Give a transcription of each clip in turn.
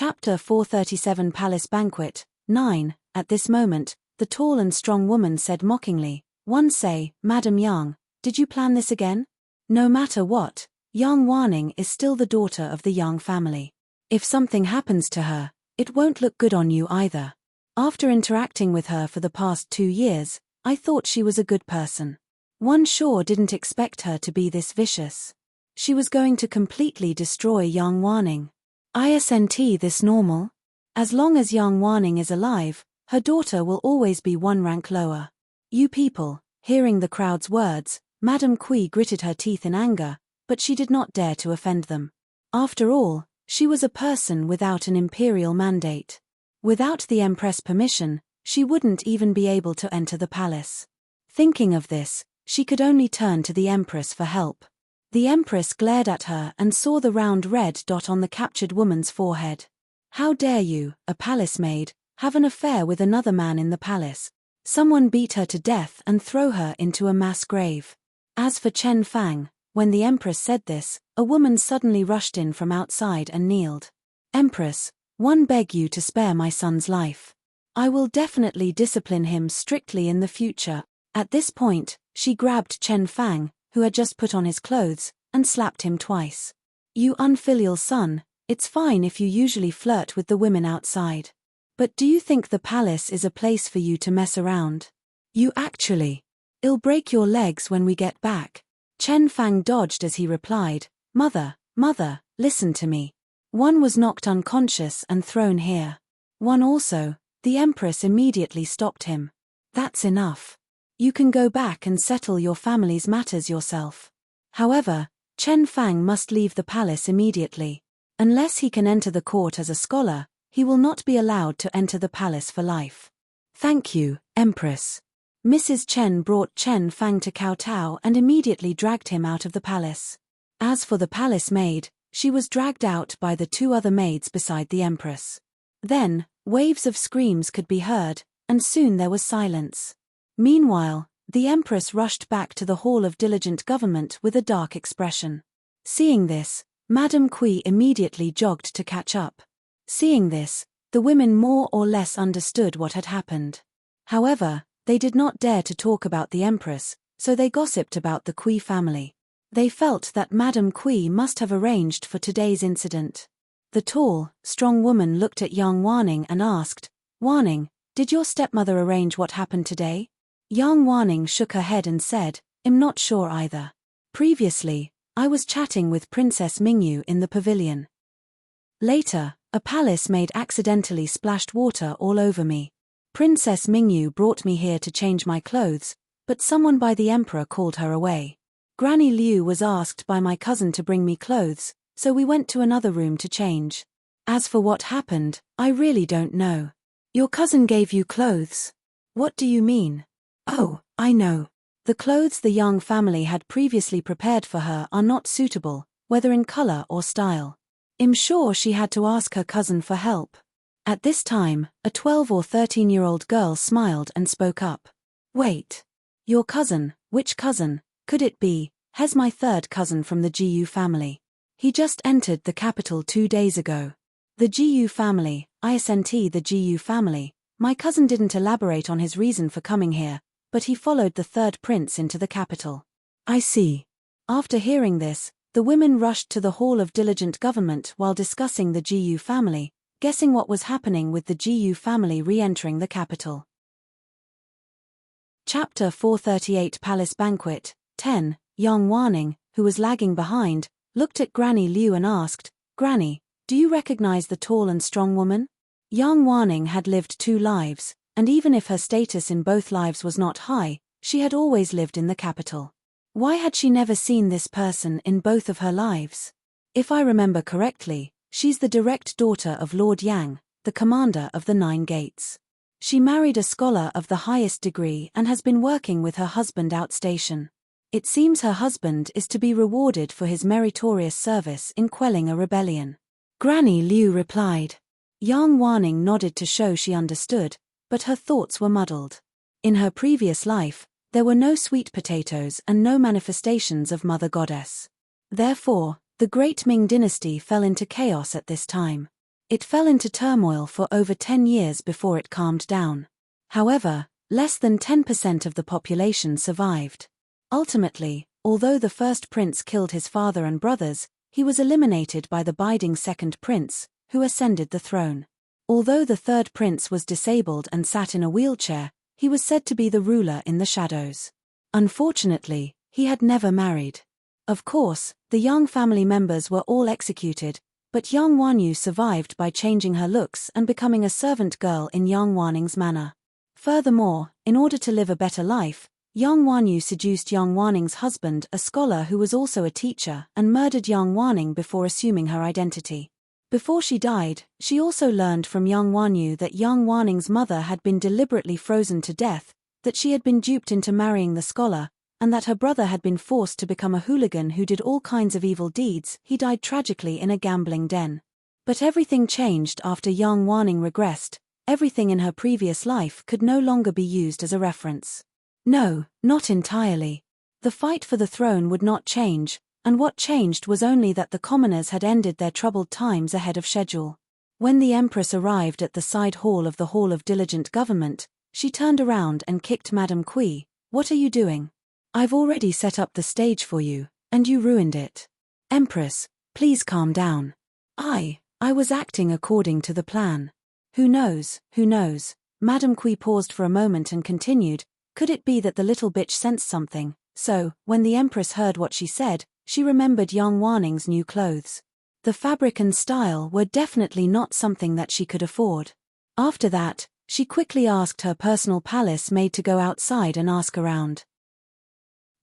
Chapter 437 Palace Banquet, 9. At this moment, the tall and strong woman said mockingly, "One say, Madam Yang, did you plan this again? No matter what, Yang Wanning is still the daughter of the Yang family. If something happens to her, it won't look good on you either. After interacting with her for the past 2 years, I thought she was a good person. One sure didn't expect her to be this vicious. She was going to completely destroy Yang Wanning. Isn't this normal? As long as Yang Wanning is alive, her daughter will always be one rank lower." You people, hearing the crowd's words, Madame Kui gritted her teeth in anger, but she did not dare to offend them. After all, she was a person without an imperial mandate. Without the Empress' permission, she wouldn't even be able to enter the palace. Thinking of this, she could only turn to the Empress for help. The Empress glared at her and saw the round red dot on the captured woman's forehead. "How dare you, a palace maid, have an affair with another man in the palace? Someone beat her to death and throw her into a mass grave." As for Chen Fang, when the Empress said this, a woman suddenly rushed in from outside and kneeled. "Empress, one beg you to spare my son's life. I will definitely discipline him strictly in the future." At this point, she grabbed Chen Fang, who had just put on his clothes, and slapped him twice. "You unfilial son, it's fine if you usually flirt with the women outside. But do you think the palace is a place for you to mess around? I'll break your legs when we get back." Chen Fang dodged as he replied, Mother, listen to me. One was knocked unconscious and thrown here. One also." The Empress immediately stopped him. "That's enough. You can go back and settle your family's matters yourself." However, Chen Fang must leave the palace immediately. Unless he can enter the court as a scholar, he will not be allowed to enter the palace for life. "Thank you, Empress." Mrs. Chen brought Chen Fang to kowtow and immediately dragged him out of the palace. As for the palace maid, she was dragged out by the 2 other maids beside the Empress. Then, waves of screams could be heard, and soon there was silence. Meanwhile, the Empress rushed back to the Hall of Diligent Government with a dark expression. Seeing this, Madame Kui immediately jogged to catch up. Seeing this, the women more or less understood what had happened. However, they did not dare to talk about the Empress, so they gossiped about the Kui family. They felt that Madame Kui must have arranged for today's incident. The tall, strong woman looked at Yang Wanning and asked, "Wanning, did your stepmother arrange what happened today?" Yang Wanning shook her head and said, "I'm not sure either. Previously, I was chatting with Princess Mingyu in the pavilion. Later, a palace maid accidentally splashed water all over me. Princess Mingyu brought me here to change my clothes, but someone by the emperor called her away. Granny Liu was asked by my cousin to bring me clothes, so we went to another room to change. As for what happened, I really don't know." "Your cousin gave you clothes? What do you mean?" "Oh, I know. The clothes the Yang family had previously prepared for her are not suitable, whether in color or style. I'm sure she had to ask her cousin for help." At this time, a 12 or 13-year-old girl smiled and spoke up. "Wait. Your cousin, which cousin, could it be? He's my 3rd cousin from the Jiyu family. He just entered the capital 2 days ago." The Jiyu family, isn't the Jiyu family. My cousin didn't elaborate on his reason for coming here, but he followed the 3rd prince into the capital. "I see." After hearing this, the women rushed to the Hall of Diligent Government while discussing the Jiyu family, guessing what was happening with the Jiyu family re-entering the capital. Chapter 438 Palace Banquet, 10. Yang Wanning, who was lagging behind, looked at Granny Liu and asked, "Granny, do you recognize the tall and strong woman?" Yang Wanning had lived 2 lives, and even if her status in both lives was not high, she had always lived in the capital. Why had she never seen this person in both of her lives? If I remember correctly, she's the direct daughter of Lord Yang, the commander of the 9 gates. She married a scholar of the highest degree and has been working with her husband outstation. It seems her husband is to be rewarded for his meritorious service in quelling a rebellion. Granny Liu replied. Yang Wanning nodded to show she understood, but her thoughts were muddled. In her previous life, there were no sweet potatoes and no manifestations of Mother Goddess. Therefore, the Great Ming dynasty fell into chaos at this time. It fell into turmoil for over 10 years before it calmed down. However, less than 10% of the population survived. Ultimately, although the first prince killed his father and brothers, he was eliminated by the biding second prince, who ascended the throne. Although the third prince was disabled and sat in a wheelchair, he was said to be the ruler in the shadows. Unfortunately, he had never married. Of course, the young family members were all executed, but Yang Wanyu survived by changing her looks and becoming a servant girl in Yang Waning's manor. Furthermore, in order to live a better life, Yang Wanyu seduced Yang Waning's husband, a scholar who was also a teacher, and murdered Yang Waning before assuming her identity. Before she died, she also learned from Yang Wanyu that Yang Waning's mother had been deliberately frozen to death, that she had been duped into marrying the scholar, and that her brother had been forced to become a hooligan who did all kinds of evil deeds. He died tragically in a gambling den. But everything changed after Yang Waning regressed. Everything in her previous life could no longer be used as a reference. No, not entirely. The fight for the throne would not change, and what changed was only that the commoners had ended their troubled times ahead of schedule. When the Empress arrived at the side hall of the Hall of Diligent Government, she turned around and kicked Madame Kui. "What are you doing? I've already set up the stage for you, and you ruined it. Empress, please calm down. I was acting according to the plan." Who knows? Madame Kui paused for a moment and continued, "Could it be that the little bitch sensed something? So, when the Empress heard what she said, she remembered Yang Waning's new clothes. The fabric and style were definitely not something that she could afford. After that, she quickly asked her personal palace maid to go outside and ask around.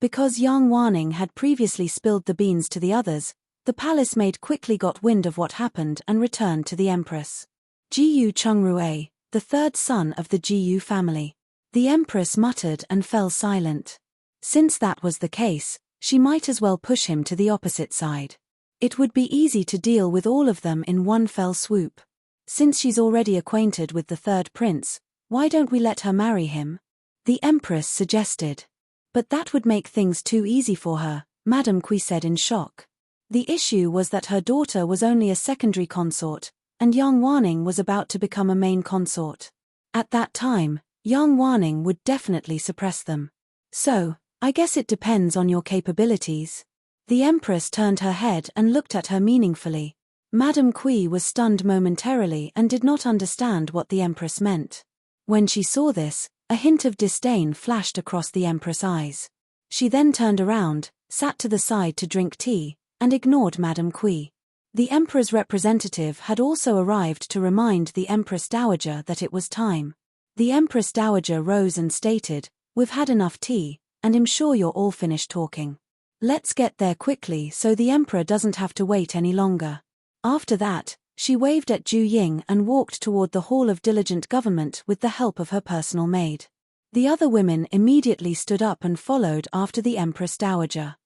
Because Yang Waning had previously spilled the beans to the others, the palace maid quickly got wind of what happened and returned to the Empress. Jiyu Chungrue, the third son of the Jiyu family. The Empress muttered and fell silent. Since that was the case, she might as well push him to the opposite side. It would be easy to deal with all of them in one fell swoop. Since she's already acquainted with the third prince, why don't we let her marry him? The Empress suggested. But that would make things too easy for her, Madame Kui said in shock. The issue was that her daughter was only a secondary consort, and Yang Waning was about to become a main consort. At that time, Yang Waning would definitely suppress them. "So, I guess it depends on your capabilities." The Empress turned her head and looked at her meaningfully. Madame Kui was stunned momentarily and did not understand what the Empress meant. When she saw this, a hint of disdain flashed across the Empress' eyes. She then turned around, sat to the side to drink tea, and ignored Madame Kui. The Emperor's representative had also arrived to remind the Empress Dowager that it was time. The Empress Dowager rose and stated, "We've had enough tea, and I'm sure you're all finished talking. Let's get there quickly so the Emperor doesn't have to wait any longer." After that, she waved at Zhu Ying and walked toward the Hall of Diligent Government with the help of her personal maid. The other women immediately stood up and followed after the Empress Dowager.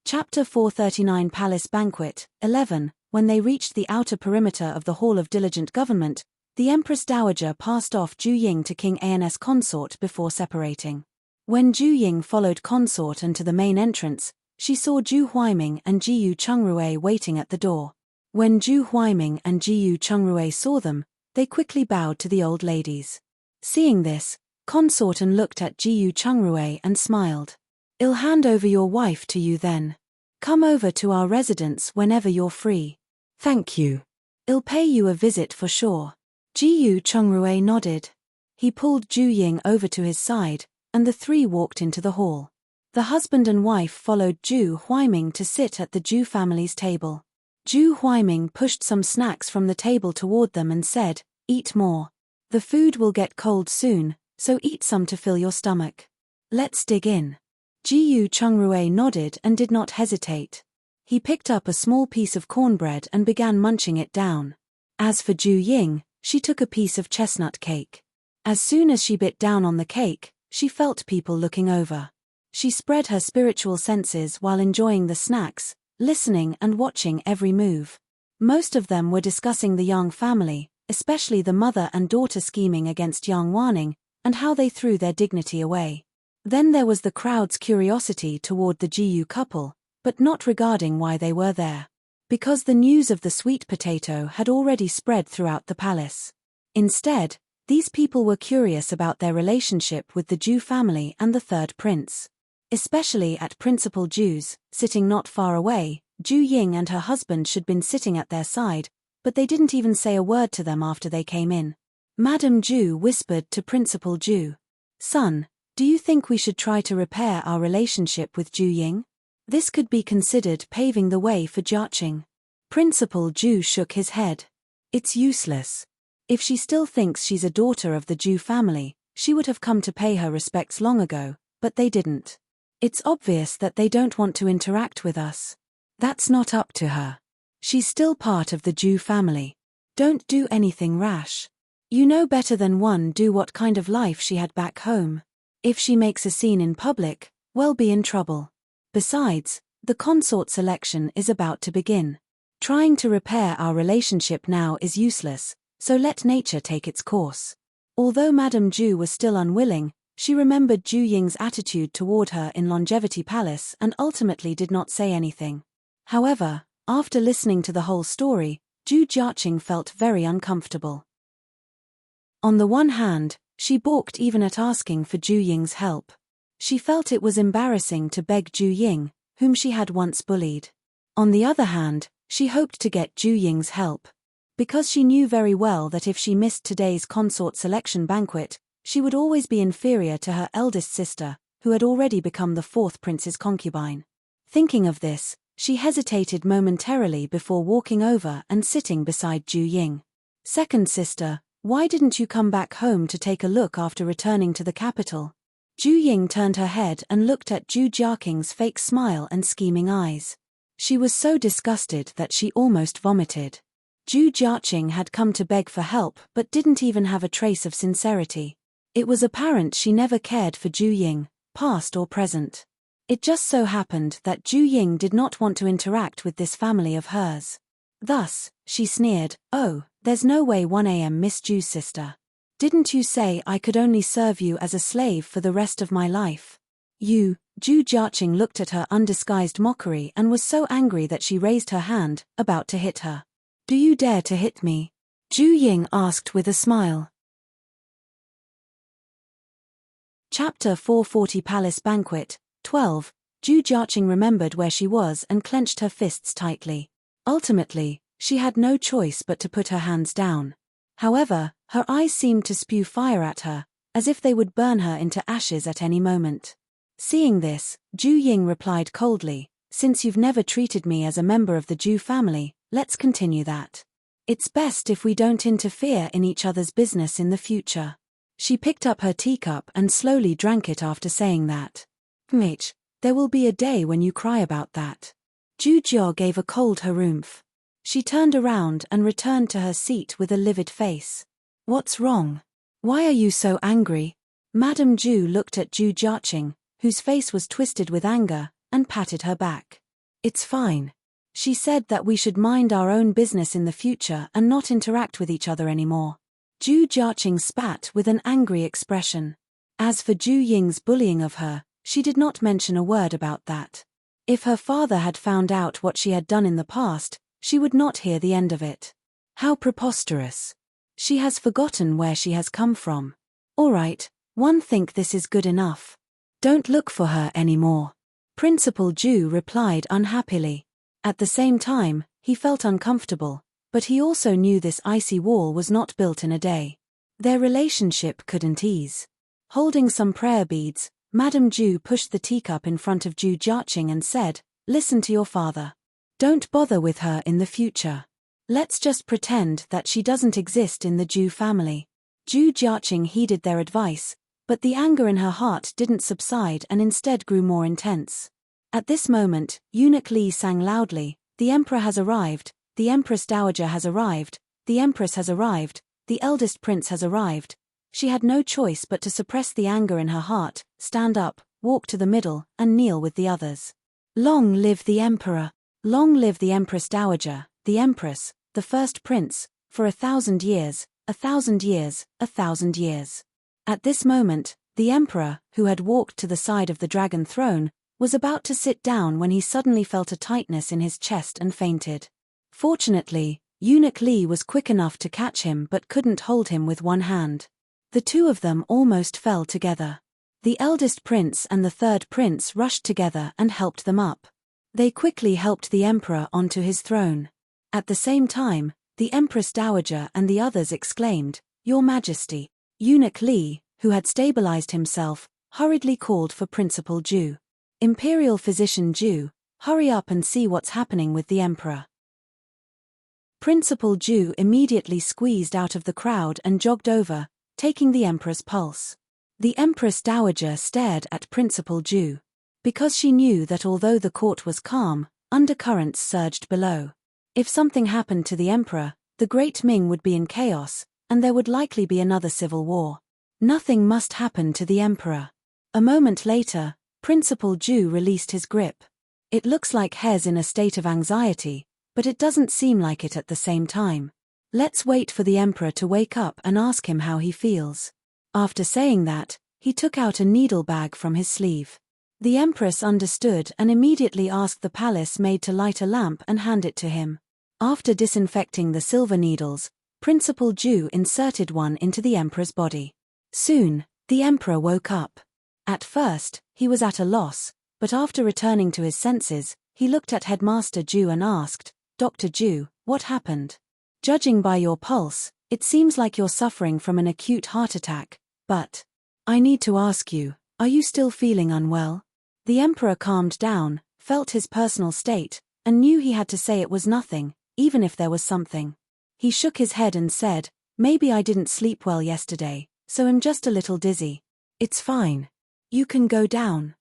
Chapter 439 Palace Banquet 11. When they reached the outer perimeter of the Hall of Diligent Government, the Empress Dowager passed off Zhu Ying to King An's consort before separating. When Zhu Ying followed consort into the main entrance, she saw Zhu Huaiming and Jiyu Chungrue waiting at the door. When Zhu Huaiming and Jiyu Chungrue saw them, they quickly bowed to the old ladies. Seeing this, Consorten looked at Jiyu Chungrue and smiled. "I'll hand over your wife to you then. Come over to our residence whenever you're free." "Thank you. I'll pay you a visit for sure." Jiyu Chungrue nodded. He pulled Zhu Ying over to his side, and the three walked into the hall. The husband and wife followed Zhu Huaiming to sit at the Zhu family's table. Zhu Huaiming pushed some snacks from the table toward them and said, "Eat more. The food will get cold soon, so eat some to fill your stomach. Let's dig in." Jiyu Chungrue nodded and did not hesitate. He picked up a small piece of cornbread and began munching it down. As for Zhu Ying, she took a piece of chestnut cake. As soon as she bit down on the cake, she felt people looking over. She spread her spiritual senses while enjoying the snacks, listening and watching every move. Most of them were discussing the Yang family, especially the mother and daughter scheming against Yang Waning, and how they threw their dignity away. Then there was the crowd's curiosity toward the Jiyu couple, but not regarding why they were there. because the news of the sweet potato had already spread throughout the palace. Instead, these people were curious about their relationship with the Jew family and the third prince. Especially at Principal Jew's, sitting not far away, Ju Ying and her husband should been sitting at their side, but they didn't even say a word to them after they came in. Madame Ju whispered to Principal Ju. "Son, do you think we should try to repair our relationship with Ju Ying? This could be considered paving the way for Jiaqing." Principal Ju shook his head. "It's useless. If she still thinks she's a daughter of the Ju family, she would have come to pay her respects long ago, but they didn't. It's obvious that they don't want to interact with us. That's not up to her. She's still part of the Ju family. Don't do anything rash. You know better than one do what kind of life she had back home. If she makes a scene in public, we'll be in trouble. Besides, the consort selection is about to begin. Trying to repair our relationship now is useless, so let nature take its course." Although Madame Ju was still unwilling, she remembered Ju Ying's attitude toward her in Longevity Palace and ultimately did not say anything. However, after listening to the whole story, Ju Jiaqing felt very uncomfortable. On the one hand, she balked even at asking for Ju Ying's help. She felt it was embarrassing to beg Ju Ying, whom she had once bullied. On the other hand, she hoped to get Ju Ying's help. Because she knew very well that if she missed today's consort selection banquet, she would always be inferior to her eldest sister, who had already become the fourth prince's concubine. Thinking of this, she hesitated momentarily before walking over and sitting beside Ju Ying. "Second sister, why didn't you come back home to take a look after returning to the capital?" Ju Ying turned her head and looked at Ju Jiaqing's fake smile and scheming eyes. She was so disgusted that she almost vomited. Ju Jiaqing had come to beg for help but didn't even have a trace of sincerity. It was apparent she never cared for Ju Ying, past or present. It just so happened that Ju Ying did not want to interact with this family of hers. Thus, she sneered, "Oh, there's no way 1 a.m. Miss Ju's sister. Didn't you say I could only serve you as a slave for the rest of my life?" "You," Ju Jiaqing looked at her undisguised mockery and was so angry that she raised her hand, about to hit her. "Do you dare to hit me?" Ju Ying asked with a smile. Chapter 440 Palace Banquet, 12. Ju Jiaqing remembered where she was and clenched her fists tightly. Ultimately, she had no choice but to put her hands down. However, her eyes seemed to spew fire at her, as if they would burn her into ashes at any moment. Seeing this, Ju Ying replied coldly, "Since you've never treated me as a member of the Ju family, let's continue that. It's best if we don't interfere in each other's business in the future." She picked up her teacup and slowly drank it after saying that. "Mitch, there will be a day when you cry about that." Ju Jia gave a cold harumph. She turned around and returned to her seat with a livid face. "What's wrong? Why are you so angry?" Madame Ju looked at Ju Jiaqing, whose face was twisted with anger, and patted her back. "It's fine. She said that we should mind our own business in the future and not interact with each other anymore." Ju Jiaqing spat with an angry expression. As for Ju Ying's bullying of her, she did not mention a word about that. If her father had found out what she had done in the past, she would not hear the end of it. How preposterous. She has forgotten where she has come from. All right, one think this is good enough. Don't look for her anymore. Principal Ju replied unhappily. At the same time, he felt uncomfortable, but he also knew this icy wall was not built in a day. Their relationship couldn't ease. Holding some prayer beads, Madame Ju pushed the teacup in front of Ju Jiaqing and said, "Listen to your father. Don't bother with her in the future. Let's just pretend that she doesn't exist in the Ju family." Ju Jiaqing heeded their advice, but the anger in her heart didn't subside and instead grew more intense. At this moment, Eunuch Li sang loudly, "The Emperor has arrived, the Empress Dowager has arrived, the Empress has arrived, the eldest prince has arrived." She had no choice but to suppress the anger in her heart, stand up, walk to the middle, and kneel with the others. "Long live the Emperor! Long live the Empress Dowager, the Empress, the first prince, for 1,000 years, 1,000 years, 1,000 years." At this moment, the Emperor, who had walked to the side of the dragon throne, was about to sit down when he suddenly felt a tightness in his chest and fainted. Fortunately, Eunuch Li was quick enough to catch him but couldn't hold him with one hand. The two of them almost fell together. The eldest prince and the third prince rushed together and helped them up. They quickly helped the emperor onto his throne. At the same time, the Empress Dowager and the others exclaimed, "Your Majesty." Eunuch Li, who had stabilized himself, hurriedly called for Principal Ju. "Imperial Physician Ju, hurry up and see what's happening with the emperor." Principal Ju immediately squeezed out of the crowd and jogged over, taking the emperor's pulse. The Empress Dowager stared at Principal Ju. Because she knew that although the court was calm, undercurrents surged below. If something happened to the emperor, the Great Ming would be in chaos, and there would likely be another civil war. Nothing must happen to the emperor. A moment later, Principal Ju released his grip. It looks like Hez in a state of anxiety, but it doesn't seem like it at the same time. Let's wait for the emperor to wake up and ask him how he feels. After saying that, he took out a needle bag from his sleeve. The empress understood and immediately asked the palace maid to light a lamp and hand it to him. After disinfecting the silver needles, Principal Ju inserted one into the emperor's body. Soon, the emperor woke up. At first, he was at a loss, but after returning to his senses, he looked at Headmaster Ju and asked, "Dr. Ju, what happened? Judging by your pulse, it seems like you're suffering from an acute heart attack, but I need to ask you, are you still feeling unwell?" The emperor calmed down, felt his personal state, and knew he had to say it was nothing, even if there was something. He shook his head and said, "Maybe I didn't sleep well yesterday, so I'm just a little dizzy. It's fine. You can go down."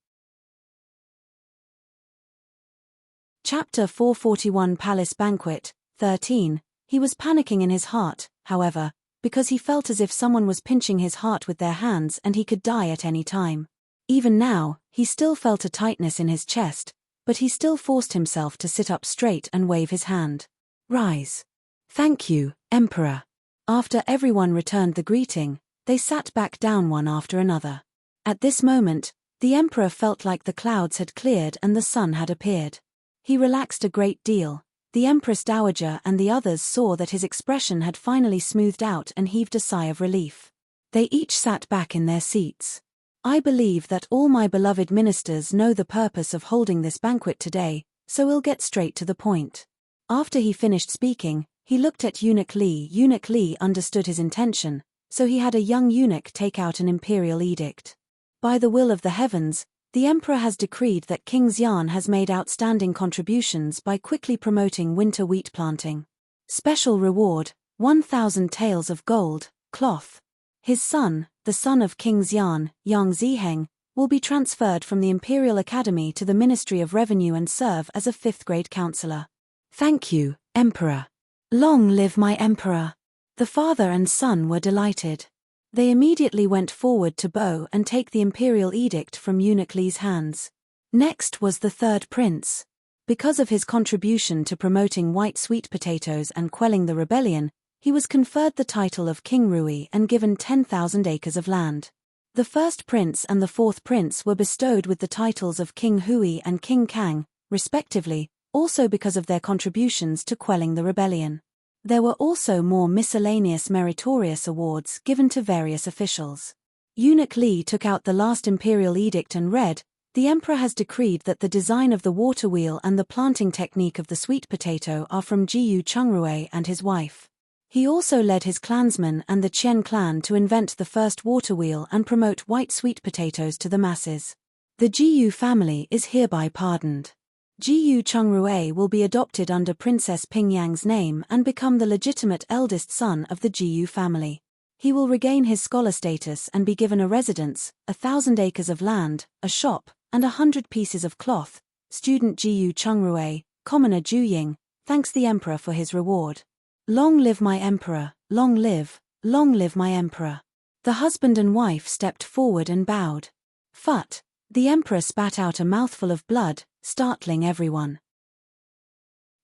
Chapter 441 Palace Banquet, 13. He was panicking in his heart, however, because he felt as if someone was pinching his heart with their hands and he could die at any time. Even now, he still felt a tightness in his chest, but he still forced himself to sit up straight and wave his hand. "Rise." "Thank you, Emperor." After everyone returned the greeting, they sat back down one after another. At this moment, the emperor felt like the clouds had cleared and the sun had appeared. He relaxed a great deal. The Empress Dowager and the others saw that his expression had finally smoothed out and heaved a sigh of relief. They each sat back in their seats. "I believe that all my beloved ministers know the purpose of holding this banquet today, so we'll get straight to the point." After he finished speaking, he looked at Eunuch Li. Eunuch Li understood his intention, so he had a young eunuch take out an imperial edict. "By the will of the heavens, the emperor has decreed that King Xian has made outstanding contributions by quickly promoting winter wheat planting. Special reward, 1,000 taels of gold, cloth. His son, the son of King Xian, Yang Ziheng, will be transferred from the Imperial Academy to the Ministry of Revenue and serve as a 5th-grade counselor." "Thank you, Emperor. Long live my emperor." The father and son were delighted. They immediately went forward to bow and take the imperial edict from Eunuch Li's hands. Next was the third prince. Because of his contribution to promoting white sweet potatoes and quelling the rebellion, he was conferred the title of King Rui and given 10,000 acres of land. The first prince and the fourth prince were bestowed with the titles of King Hui and King Kang, respectively, also because of their contributions to quelling the rebellion. There were also more miscellaneous meritorious awards given to various officials. Eunuch Li took out the last imperial edict and read, "The emperor has decreed that the design of the water wheel and the planting technique of the sweet potato are from Jiyu Chungrui and his wife." He also led his clansmen and the Qian clan to invent the first water wheel and promote white sweet potatoes to the masses. The Jiyu family is hereby pardoned. Jiyu Chungrui will be adopted under Princess Pingyang's name and become the legitimate eldest son of the Jiyu family. He will regain his scholar status and be given a residence, 1,000 acres of land, a shop, and 100 pieces of cloth. Student Jiyu Chungrui, commoner Juying, thanks the emperor for his reward. "Long live my emperor, long live my emperor." The husband and wife stepped forward and bowed. Phut! The emperor spat out a mouthful of blood, startling everyone.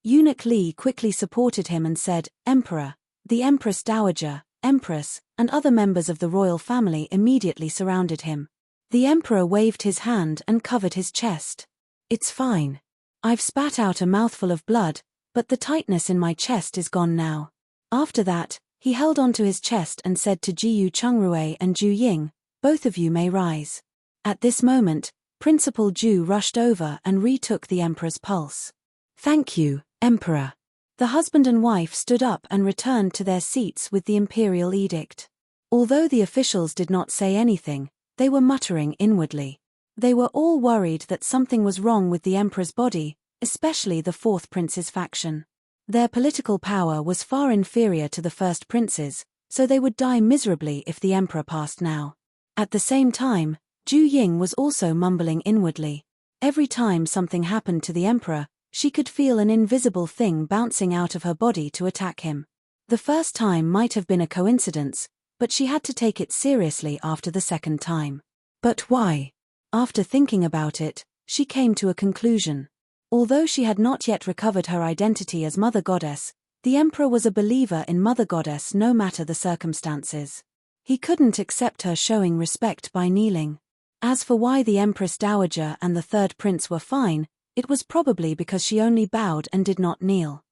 Eunuch Li quickly supported him and said, "Emperor." The Empress Dowager, Empress, and other members of the royal family immediately surrounded him. The emperor waved his hand and covered his chest. "It's fine. I've spat out a mouthful of blood, But the tightness in my chest is gone now. After that, he held onto his chest and said to Jiyu Chungrui and Ju Ying, both of you may rise. At this moment, Principal Ju rushed over and retook the Emperor's pulse. Thank you, Emperor. The husband and wife stood up and returned to their seats with the imperial edict. Although the officials did not say anything, they were muttering inwardly. They were all worried that something was wrong with the Emperor's body, especially the fourth prince's faction. Their political power was far inferior to the first prince's, so they would die miserably if the Emperor passed now. At the same time, Ju Ying was also mumbling inwardly. Every time something happened to the Emperor, she could feel an invisible thing bouncing out of her body to attack him. The first time might have been a coincidence, but she had to take it seriously after the second time. But why? After thinking about it, she came to a conclusion. Although she had not yet recovered her identity as Mother Goddess, the Emperor was a believer in Mother Goddess no matter the circumstances. He couldn't accept her showing respect by kneeling. As for why the Empress Dowager and the third prince were fine, it was probably because she only bowed and did not kneel.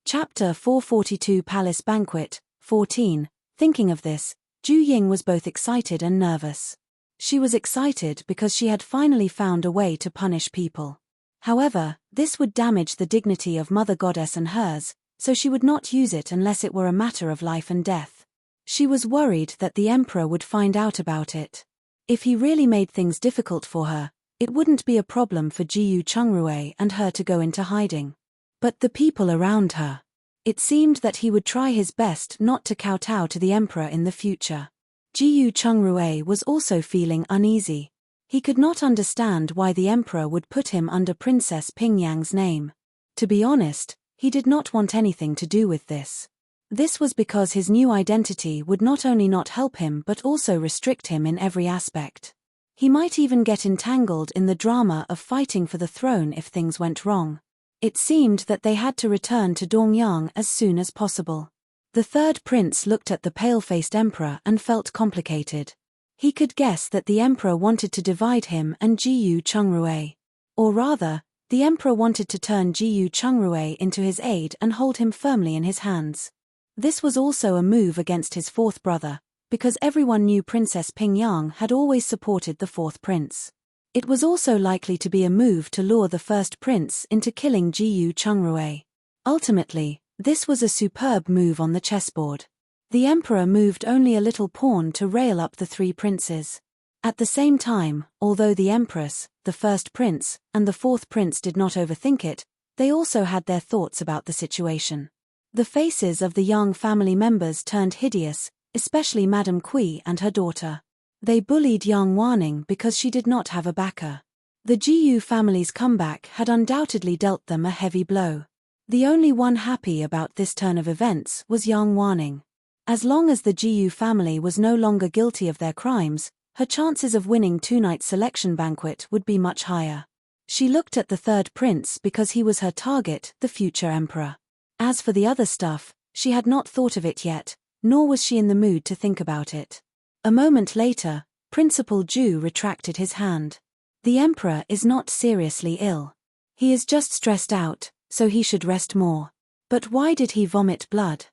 Chapter 442 Palace Banquet, 14. Thinking of this, Ju Ying was both excited and nervous. She was excited because she had finally found a way to punish people. However, this would damage the dignity of Mother Goddess and hers, so she would not use it unless it were a matter of life and death. She was worried that the Emperor would find out about it. If he really made things difficult for her, it wouldn't be a problem for Jiyu Chungrui and her to go into hiding. But the people around her. It seemed that he would try his best not to kowtow to the Emperor in the future. Jiyu Chungrui was also feeling uneasy. He could not understand why the Emperor would put him under Princess Pingyang's name. To be honest, he did not want anything to do with this. This was because his new identity would not only not help him but also restrict him in every aspect. He might even get entangled in the drama of fighting for the throne if things went wrong. It seemed that they had to return to Dongyang as soon as possible. The third prince looked at the pale-faced Emperor and felt complicated. He could guess that the Emperor wanted to divide him and Jiyu Chungrui. Or rather, the Emperor wanted to turn Jiyu Chungrui into his aide and hold him firmly in his hands. This was also a move against his fourth brother, because everyone knew Princess Pingyang had always supported the fourth prince. It was also likely to be a move to lure the first prince into killing Jiyu Chungrui. Ultimately, this was a superb move on the chessboard. The Emperor moved only a little pawn to rail up the three princes. At the same time, although the Empress, the first prince, and the fourth prince did not overthink it, they also had their thoughts about the situation. The faces of the young family members turned hideous, especially Madame Kui and her daughter. They bullied young Wanning because she did not have a backer. The Jiyu family's comeback had undoubtedly dealt them a heavy blow. The only one happy about this turn of events was young Wanning. As long as the Jiyu family was no longer guilty of their crimes, her chances of winning tonight's selection banquet would be much higher. She looked at the third prince because he was her target, the future emperor. As for the other stuff, she had not thought of it yet, nor was she in the mood to think about it. A moment later, Principal Ju retracted his hand. The emperor is not seriously ill. He is just stressed out, so he should rest more. But why did he vomit blood?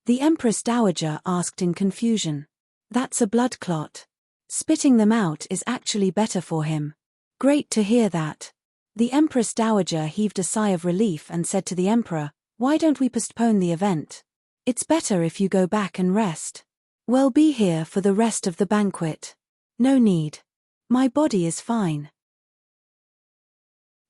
The Empress Dowager asked in confusion. That's a blood clot. Spitting them out is actually better for him. Great to hear that. The Empress Dowager heaved a sigh of relief and said to the Emperor, "Why don't we postpone the event? It's better if you go back and rest. We'll be here for the rest of the banquet." "No need. My body is fine."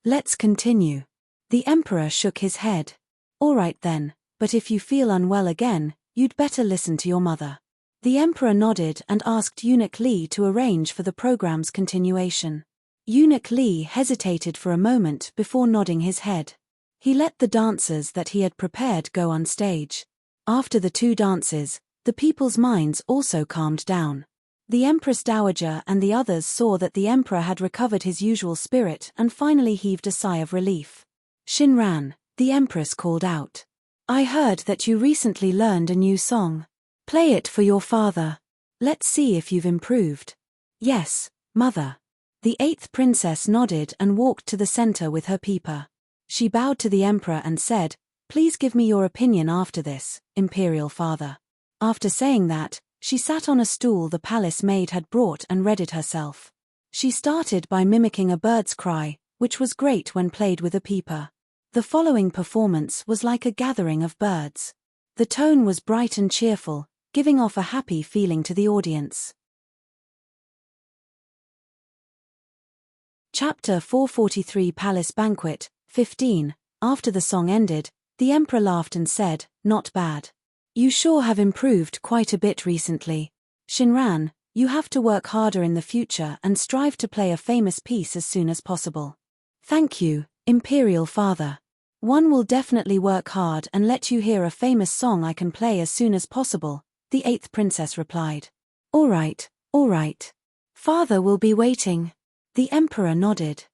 "Let's continue." The Emperor shook his head. "All right then, but if you feel unwell again, you'd better listen to your mother." The Emperor nodded and asked Eunuch Li to arrange for the program's continuation. Eunuch Li hesitated for a moment before nodding his head. He let the dancers that he had prepared go on stage. After the two dances, the people's minds also calmed down. The Empress Dowager and the others saw that the Emperor had recovered his usual spirit and finally heaved a sigh of relief. "Shinran," the Empress called out. "I heard that you recently learned a new song. Play it for your father. Let's see if you've improved." "Yes, Mother." The eighth princess nodded and walked to the center with her peeper. She bowed to the emperor and said, "Please give me your opinion after this, imperial father." After saying that, she sat on a stool the palace maid had brought and read it herself. She started by mimicking a bird's cry, which was great when played with a peeper. The following performance was like a gathering of birds. The tone was bright and cheerful, giving off a happy feeling to the audience. Chapter 443 Palace Banquet, 15. After the song ended, the emperor laughed and said, "Not bad. You sure have improved quite a bit recently. Shinran, you have to work harder in the future and strive to play a famous piece as soon as possible." "Thank you, imperial father. One will definitely work hard and let you hear a famous song I can play as soon as possible," the eighth princess replied. All right. Father will be waiting." The emperor nodded.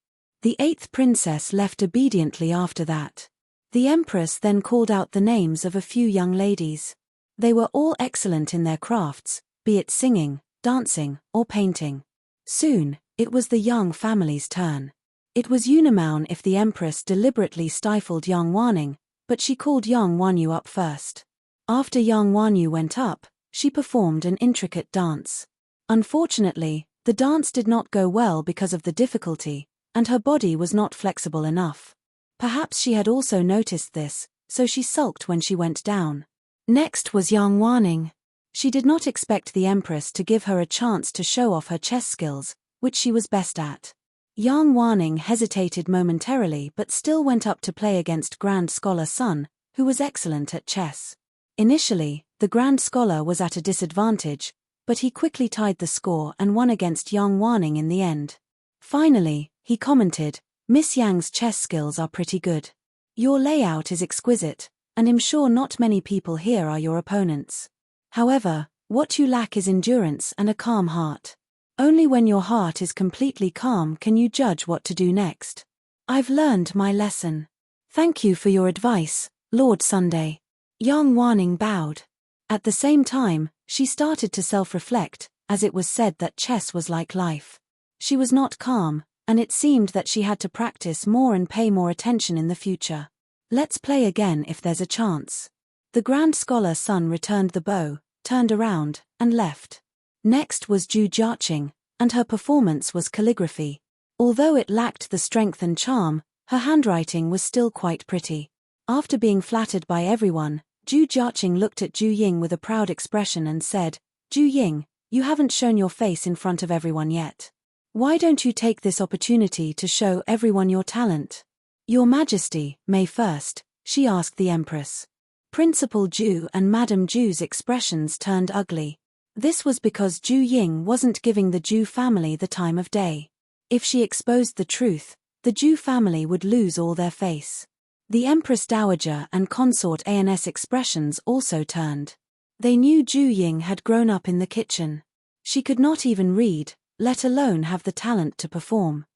The eighth princess left obediently after that. The empress then called out the names of a few young ladies. They were all excellent in their crafts, be it singing, dancing, or painting. Soon, it was the young family's turn. It was unimoun if the empress deliberately stifled young Wanning, but she called young Wanyu up first. After young Wanyu went up, she performed an intricate dance. Unfortunately, the dance did not go well because of the difficulty, and her body was not flexible enough. Perhaps she had also noticed this, so she sulked when she went down. Next was young Wanning. She did not expect the empress to give her a chance to show off her chess skills, which she was best at. Young Wanning hesitated momentarily but still went up to play against Grand Scholar Sun, who was excellent at chess. Initially, the Grand Scholar was at a disadvantage, but he quickly tied the score and won against young Wanning in the end. Finally, he commented, "Miss Yang's chess skills are pretty good. Your layout is exquisite, and I'm sure not many people here are your opponents. However, what you lack is endurance and a calm heart. Only when your heart is completely calm can you judge what to do next. I've learned my lesson. Thank you for your advice, Lord Sunday." Young Wanning bowed. At the same time, she started to self-reflect, as it was said that chess was like life. She was not calm, and it seemed that she had to practice more and pay more attention in the future. "Let's play again if there's a chance." The Grand Scholar Sun returned the bow, turned around, and left. Next was Zhu Jiaqing, and her performance was calligraphy. Although it lacked the strength and charm, her handwriting was still quite pretty. After being flattered by everyone, Zhu Jiaqing looked at Zhu Ying with a proud expression and said, "Zhu Ying, you haven't shown your face in front of everyone yet. Why don't you take this opportunity to show everyone your talent?" "Your Majesty, May 1st, she asked the Empress. Principal Zhu and Madame Zhu's expressions turned ugly. This was because Zhu Ying wasn't giving the Zhu family the time of day. If she exposed the truth, the Zhu family would lose all their face. The Empress Dowager and Consort An's expressions also turned. They knew Zhu Ying had grown up in the kitchen. She could not even read, let alone have the talent to perform.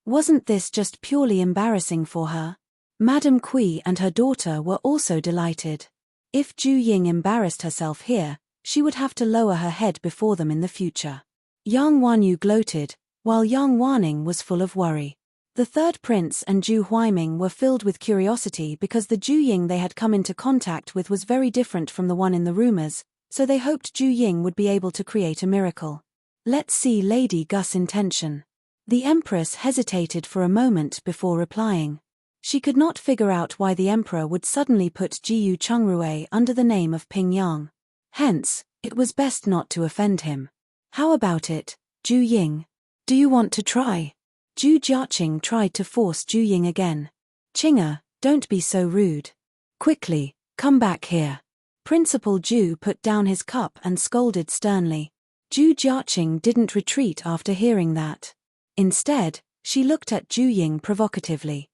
Wasn't this just purely embarrassing for her? Madame Kui and her daughter were also delighted. If Zhu Ying embarrassed herself here, she would have to lower her head before them in the future. Young Wanyu gloated, while young Wanning was full of worry. The third prince and Zhu Huaiming were filled with curiosity because the Zhu Ying they had come into contact with was very different from the one in the rumors, so they hoped Zhu Ying would be able to create a miracle. Let's see Lady Gus' intention. The Empress hesitated for a moment before replying. She could not figure out why the Emperor would suddenly put Jiyu Chungrui under the name of Ping Yang. Hence, it was best not to offend him. How about it, Zhu Ying? Do you want to try? Zhu Jiaqing tried to force Zhu Ying again. Chinga, don't be so rude. Quickly, come back here. Principal Zhu put down his cup and scolded sternly. Zhu Jiaqing didn't retreat after hearing that. Instead, she looked at Zhu Ying provocatively.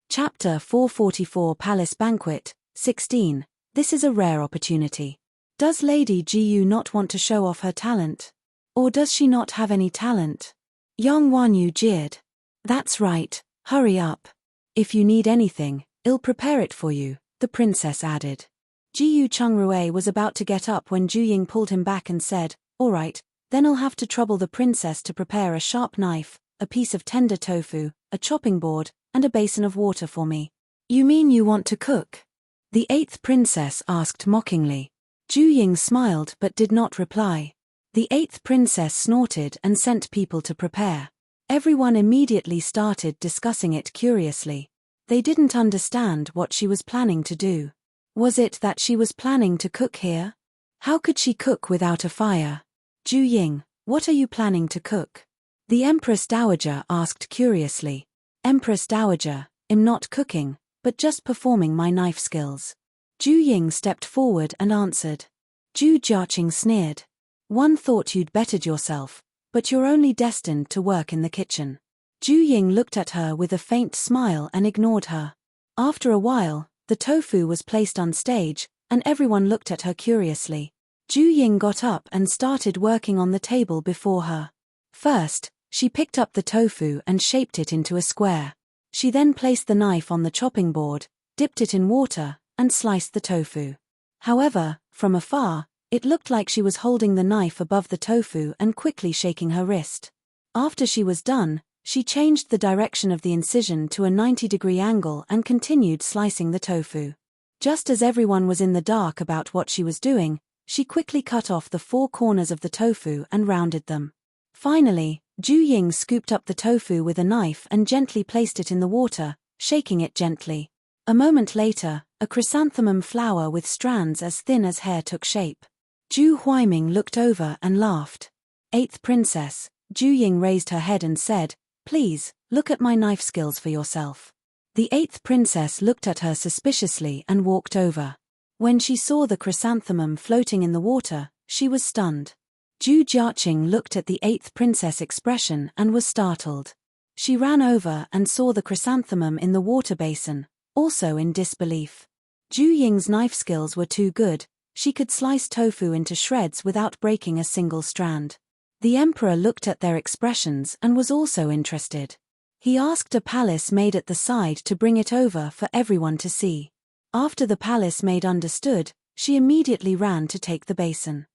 Chapter 444 Palace Banquet, 16. This is a rare opportunity. Does Lady Jiyu not want to show off her talent? Or does she not have any talent? Young Wanyu jeered. That's right, hurry up. If you need anything, I'll prepare it for you, the princess added. Jiyu Chungrui was about to get up when Ju Ying pulled him back and said, "All right, then I'll have to trouble the princess to prepare a sharp knife, a piece of tender tofu, a chopping board, and a basin of water for me." "You mean you want to cook?" the 8th princess asked mockingly. Ju Ying smiled but did not reply. The 8th princess snorted and sent people to prepare. Everyone immediately started discussing it curiously. They didn't understand what she was planning to do. Was it that she was planning to cook here? How could she cook without a fire? "Ju Ying, what are you planning to cook?" the Empress Dowager asked curiously. "Empress Dowager, I'm not cooking, but just performing my knife skills." Ju Ying stepped forward and answered. Ju Jiaqing sneered. "One thought you'd bettered yourself, but you're only destined to work in the kitchen." Ju Ying looked at her with a faint smile and ignored her. After a while, the tofu was placed on stage, and everyone looked at her curiously. Ju Ying got up and started working on the table before her. First, she picked up the tofu and shaped it into a square. She then placed the knife on the chopping board, dipped it in water, and sliced the tofu. However, from afar, it looked like she was holding the knife above the tofu and quickly shaking her wrist. After she was done, she changed the direction of the incision to a 90-degree angle and continued slicing the tofu. Just as everyone was in the dark about what she was doing, she quickly cut off the 4 corners of the tofu and rounded them. Finally, Ju Ying scooped up the tofu with a knife and gently placed it in the water, shaking it gently. A moment later, a chrysanthemum flower with strands as thin as hair took shape. Ju Huaiming looked over and laughed. 8th princess, Ju Ying raised her head and said, "Please, look at my knife skills for yourself." The 8th princess looked at her suspiciously and walked over. When she saw the chrysanthemum floating in the water, she was stunned. Ju Jiaqing looked at the 8th princess' expression and was startled. She ran over and saw the chrysanthemum in the water basin, also in disbelief. Ju Ying's knife skills were too good. She could slice tofu into shreds without breaking a single strand. The emperor looked at their expressions and was also interested. He asked a palace maid at the side to bring it over for everyone to see. After the palace maid understood, she immediately ran to take the basin.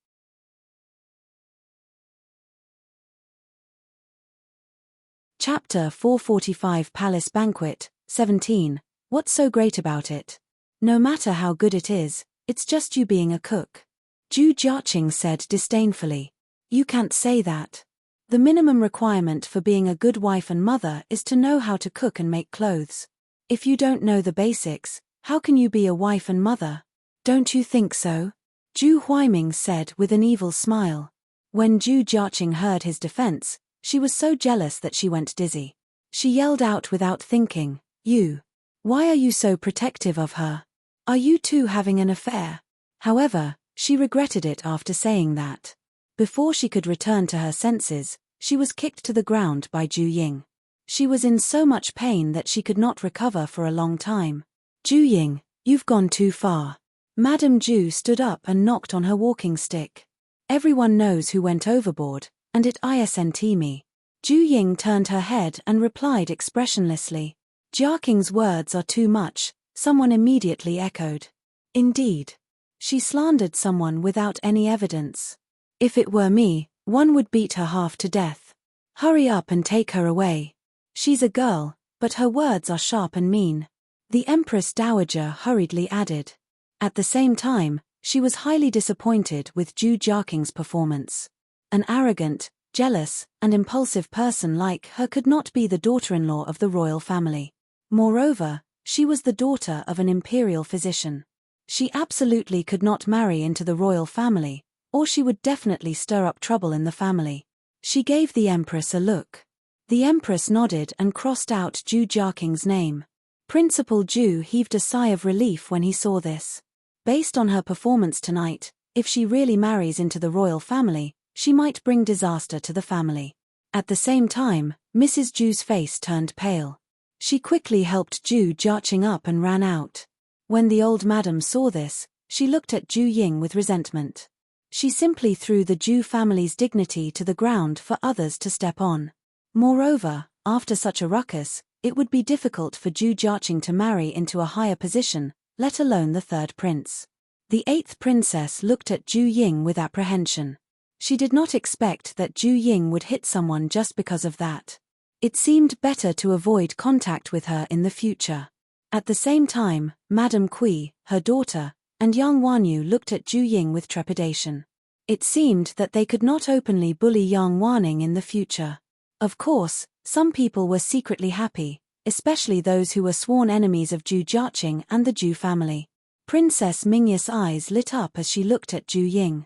Chapter 445 Palace Banquet, 17. What's so great about it? No matter how good it is, it's just you being a cook. Ju Jiaqing said disdainfully. You can't say that. The minimum requirement for being a good wife and mother is to know how to cook and make clothes. If you don't know the basics, how can you be a wife and mother? Don't you think so? Ju Huaiming said with an evil smile. When Ju Jiaqing heard his defense, she was so jealous that she went dizzy. She yelled out without thinking, "You! Why are you so protective of her? Are you two having an affair?" However, she regretted it after saying that. Before she could return to her senses, she was kicked to the ground by Ju Ying. She was in so much pain that she could not recover for a long time. "Ju Ying, you've gone too far." Madame Ju stood up and knocked on her walking stick. Everyone knows who went overboard, and it isn't me. Ju Ying turned her head and replied expressionlessly. "Jiaqing's words are too much," someone immediately echoed. "Indeed. She slandered someone without any evidence. If it were me, one would beat her half to death. Hurry up and take her away. She's a girl, but her words are sharp and mean," the Empress Dowager hurriedly added. At the same time, she was highly disappointed with Ju Jiaqing's performance. An arrogant, jealous, and impulsive person like her could not be the daughter-in-law of the royal family. Moreover, she was the daughter of an imperial physician. She absolutely could not marry into the royal family, or she would definitely stir up trouble in the family. She gave the Empress a look. The Empress nodded and crossed out Ju Jiaqing's name. Principal Ju heaved a sigh of relief when he saw this. Based on her performance tonight, if she really marries into the royal family, she might bring disaster to the family. At the same time, Mrs. Ju's face turned pale. She quickly helped Ju Jiaqing up and ran out. When the old madam saw this, she looked at Ju Ying with resentment. She simply threw the Ju family's dignity to the ground for others to step on. Moreover, after such a ruckus, it would be difficult for Ju Jiaqing to marry into a higher position, let alone the third prince. The eighth princess looked at Ju Ying with apprehension. She did not expect that Ju Ying would hit someone just because of that. It seemed better to avoid contact with her in the future. At the same time, Madame Kui, her daughter, and Yang Wanyu looked at Ju Ying with trepidation. It seemed that they could not openly bully Yang Wanning in the future. Of course, some people were secretly happy, especially those who were sworn enemies of Ju Jiaqing and the Ju family. Princess Mingya's eyes lit up as she looked at Ju Ying.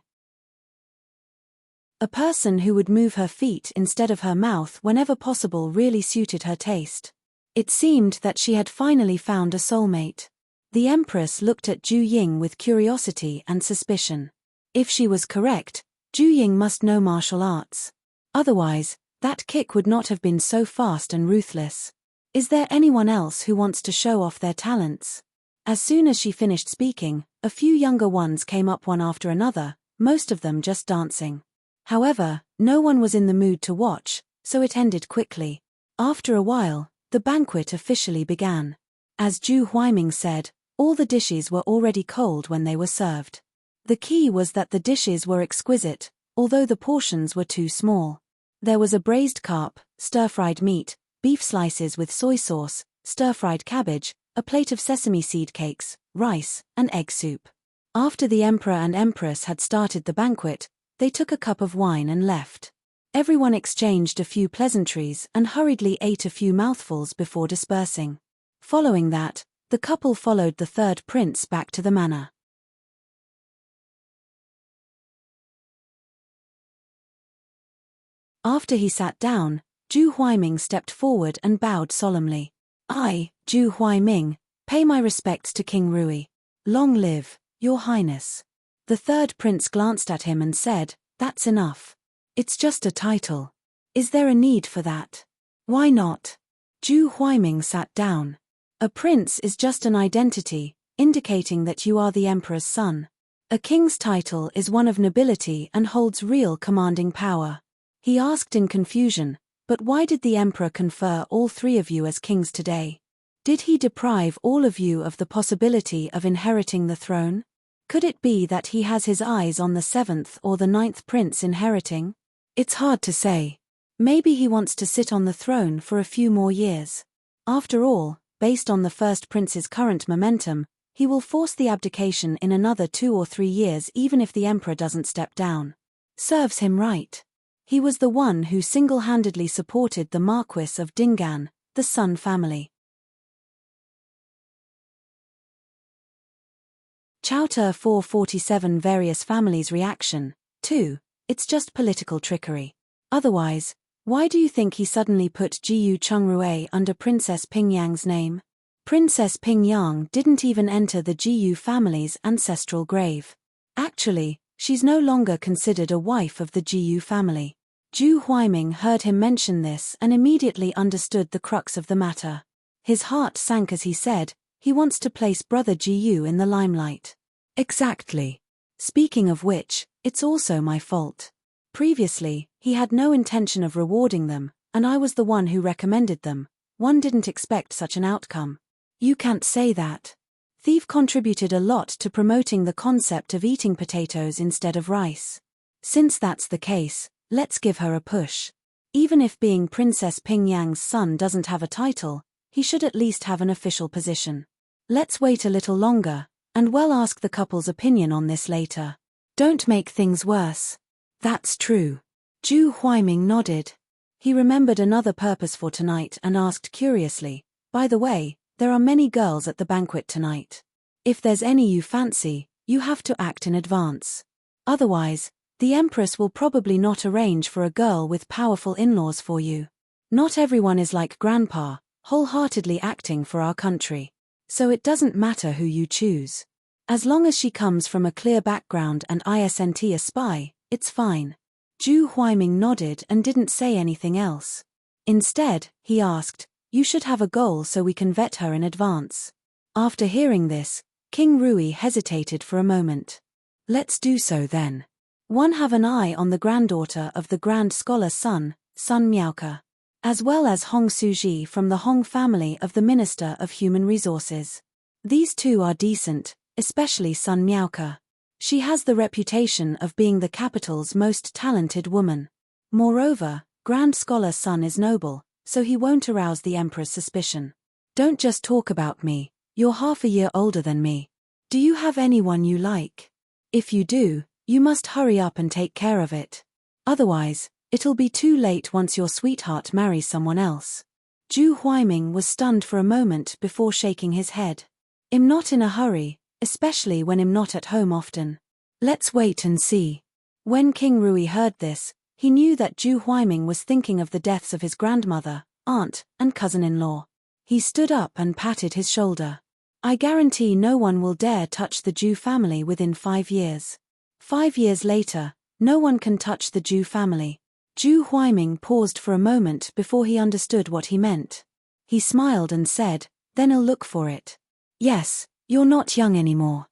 A person who would move her feet instead of her mouth whenever possible really suited her taste. It seemed that she had finally found a soulmate. The Empress looked at Ju Ying with curiosity and suspicion. If she was correct, Ju Ying must know martial arts. Otherwise, that kick would not have been so fast and ruthless. Is there anyone else who wants to show off their talents? As soon as she finished speaking, a few younger ones came up one after another, most of them just dancing. However, no one was in the mood to watch, so it ended quickly. After a while, the banquet officially began. As Ju Huaiming said, all the dishes were already cold when they were served. The key was that the dishes were exquisite, although the portions were too small. There was a braised carp, stir-fried meat, beef slices with soy sauce, stir-fried cabbage, a plate of sesame seed cakes, rice, and egg soup. After the Emperor and Empress had started the banquet, they took a cup of wine and left. Everyone exchanged a few pleasantries and hurriedly ate a few mouthfuls before dispersing. Following that, the couple followed the third prince back to the manor. After he sat down, Ju Huaiming stepped forward and bowed solemnly. I, Ju Huaiming, pay my respects to King Rui. Long live, Your Highness. The third prince glanced at him and said, That's enough. It's just a title. Is there a need for that? Why not? Ju Huaiming sat down. A prince is just an identity, indicating that you are the emperor's son. A king's title is one of nobility and holds real commanding power. He asked in confusion, but why did the emperor confer all three of you as kings today? Did he deprive all of you of the possibility of inheriting the throne? Could it be that he has his eyes on the seventh or the ninth prince inheriting? It's hard to say. Maybe he wants to sit on the throne for a few more years. After all, based on the first prince's current momentum, he will force the abdication in another 2 or 3 years even if the emperor doesn't step down. Serves him right. He was the one who single-handedly supported the Marquis of Dingan, the Sun family. Chapter 447 Various families' reaction. 2. It's just political trickery. Otherwise, why do you think he suddenly put Jiyu Chungrui under Princess Pingyang's name? Princess Pingyang didn't even enter the Jiyu family's ancestral grave. Actually, she's no longer considered a wife of the Jiyu family. Ju Huaiming heard him mention this and immediately understood the crux of the matter. His heart sank as he said, he wants to place brother Jiyu in the limelight. Exactly. Speaking of which, it's also my fault. Previously, he had no intention of rewarding them, and I was the one who recommended them. One didn't expect such an outcome. You can't say that. Thief contributed a lot to promoting the concept of eating potatoes instead of rice. Since that's the case, let's give her a push. Even if being Princess Pingyang's son doesn't have a title, he should at least have an official position. Let's wait a little longer, and we'll ask the couple's opinion on this later. Don't make things worse. That's true. Ju Huaiming nodded. He remembered another purpose for tonight and asked curiously, by the way, there are many girls at the banquet tonight. If there's any you fancy, you have to act in advance. Otherwise, the Empress will probably not arrange for a girl with powerful in-laws for you. Not everyone is like Grandpa, wholeheartedly acting for our country. So it doesn't matter who you choose. As long as she comes from a clear background and isn't a spy, it's fine. Ju Huaiming nodded and didn't say anything else. Instead, he asked, you should have a goal so we can vet her in advance. After hearing this, King Rui hesitated for a moment. Let's do so then. One have an eye on the granddaughter of the Grand Scholar's son, Sun Miaoke, as well as Hong Suji from the Hong family of the Minister of Human Resources. These two are decent, especially Sun Miaoke. She has the reputation of being the capital's most talented woman. Moreover, Grand Scholar Sun is noble, so he won't arouse the emperor's suspicion. Don't just talk about me, you're half a year older than me. Do you have anyone you like? If you do, you must hurry up and take care of it. Otherwise, it'll be too late once your sweetheart marries someone else. Zhu Huaiming was stunned for a moment before shaking his head. I'm not in a hurry, especially when I'm not at home often. Let's wait and see. When King Rui heard this, he knew that Zhu Huaiming was thinking of the deaths of his grandmother, aunt, and cousin-in-law. He stood up and patted his shoulder. I guarantee no one will dare touch the Zhu family within 5 years. 5 years later, no one can touch the Zhu family. Zhu Huaiming paused for a moment before he understood what he meant. He smiled and said, then I'll look for it. Yes, you're not young anymore.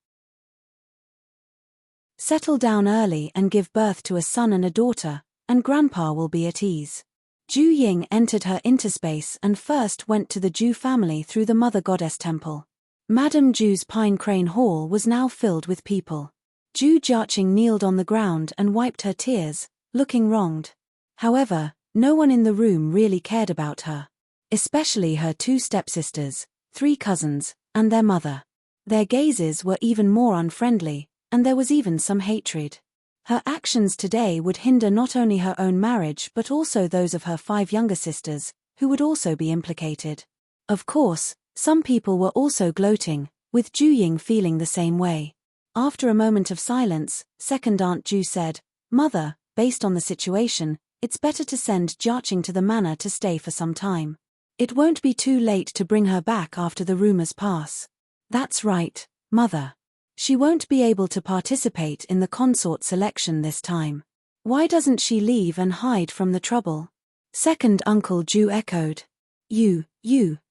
Settle down early and give birth to a son and a daughter, and Grandpa will be at ease. Zhu Ying entered her interspace and first went to the Zhu family through the Mother Goddess Temple. Madame Zhu's Pine Crane Hall was now filled with people. Zhu Jiaqing kneeled on the ground and wiped her tears, looking wronged. However, no one in the room really cared about her. Especially her 2 stepsisters, 3 cousins, and their mother. Their gazes were even more unfriendly, and there was even some hatred. Her actions today would hinder not only her own marriage but also those of her 5 younger sisters, who would also be implicated. Of course, some people were also gloating, with Zhu Ying feeling the same way. After a moment of silence, second Aunt Zhu said, Mother, based on the situation, it's better to send Jiaqing to the manor to stay for some time. It won't be too late to bring her back after the rumors pass. That's right, Mother. She won't be able to participate in the consort selection this time. Why doesn't she leave and hide from the trouble? Second Uncle Zhu echoed. You,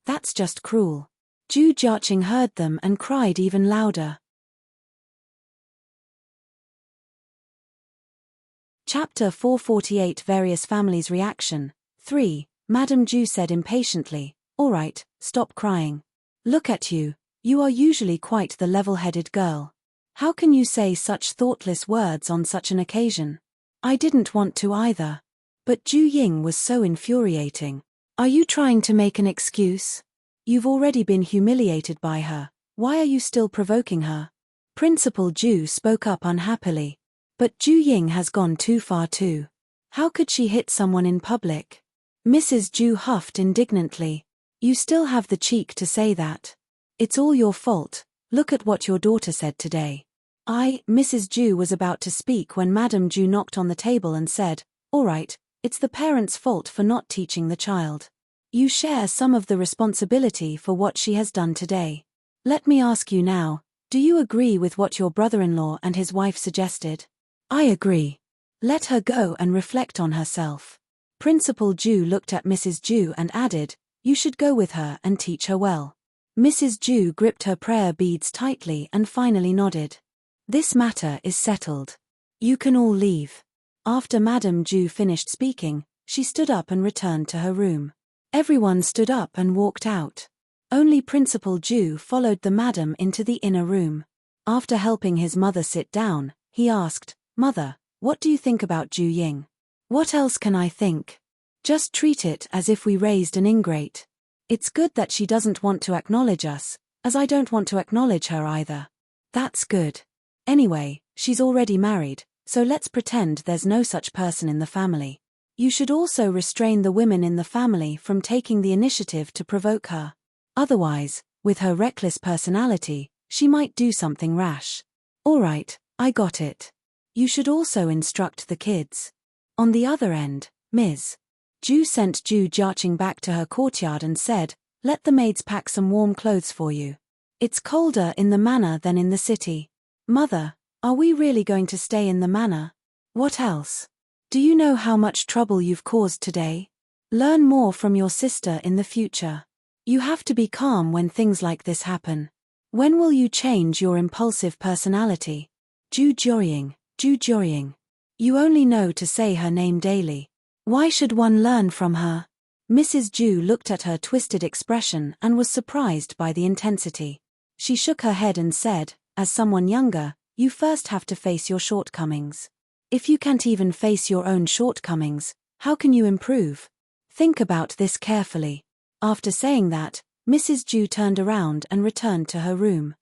that's just cruel. Zhu Jiaqing heard them and cried even louder. Chapter 448 Various Families' Reaction. 3. Madame Zhu said impatiently, All right, stop crying. Look at you. You are usually quite the level-headed girl. How can you say such thoughtless words on such an occasion? I didn't want to either. But Zhu Ying was so infuriating. Are you trying to make an excuse? You've already been humiliated by her. Why are you still provoking her? Principal Zhu spoke up unhappily. But Zhu Ying has gone too far too. How could she hit someone in public? Mrs. Zhu huffed indignantly. You still have the cheek to say that. It's all your fault. Look at what your daughter said today. Mrs. Zhu was about to speak when Madame Zhu knocked on the table and said, All right, it's the parents' fault for not teaching the child. You share some of the responsibility for what she has done today. Let me ask you now, do you agree with what your brother-in-law and his wife suggested? I agree. Let her go and reflect on herself. Principal Zhu looked at Mrs. Zhu and added, You should go with her and teach her well. Mrs. Zhu gripped her prayer beads tightly and finally nodded. This matter is settled. You can all leave. After Madame Zhu finished speaking, she stood up and returned to her room. Everyone stood up and walked out. Only Principal Zhu followed the madam into the inner room. After helping his mother sit down, he asked, Mother, what do you think about Zhu Ying? What else can I think? Just treat it as if we raised an ingrate. It's good that she doesn't want to acknowledge us, as I don't want to acknowledge her either. That's good. Anyway, she's already married, so let's pretend there's no such person in the family. You should also restrain the women in the family from taking the initiative to provoke her. Otherwise, with her reckless personality, she might do something rash. All right, I got it. You should also instruct the kids. On the other end, Ms. Zhu sent Zhu Jiaqing back to her courtyard and said, Let the maids pack some warm clothes for you. It's colder in the manor than in the city. Mother, are we really going to stay in the manor? What else? Do you know how much trouble you've caused today? Learn more from your sister in the future. You have to be calm when things like this happen. When will you change your impulsive personality? Zhu Jiaqing. You only know to say her name daily. Why should one learn from her? Mrs. Zhu looked at her twisted expression and was surprised by the intensity. She shook her head and said, as someone younger, you first have to face your shortcomings. If you can't even face your own shortcomings, how can you improve? Think about this carefully. After saying that, Mrs. Ju turned around and returned to her room.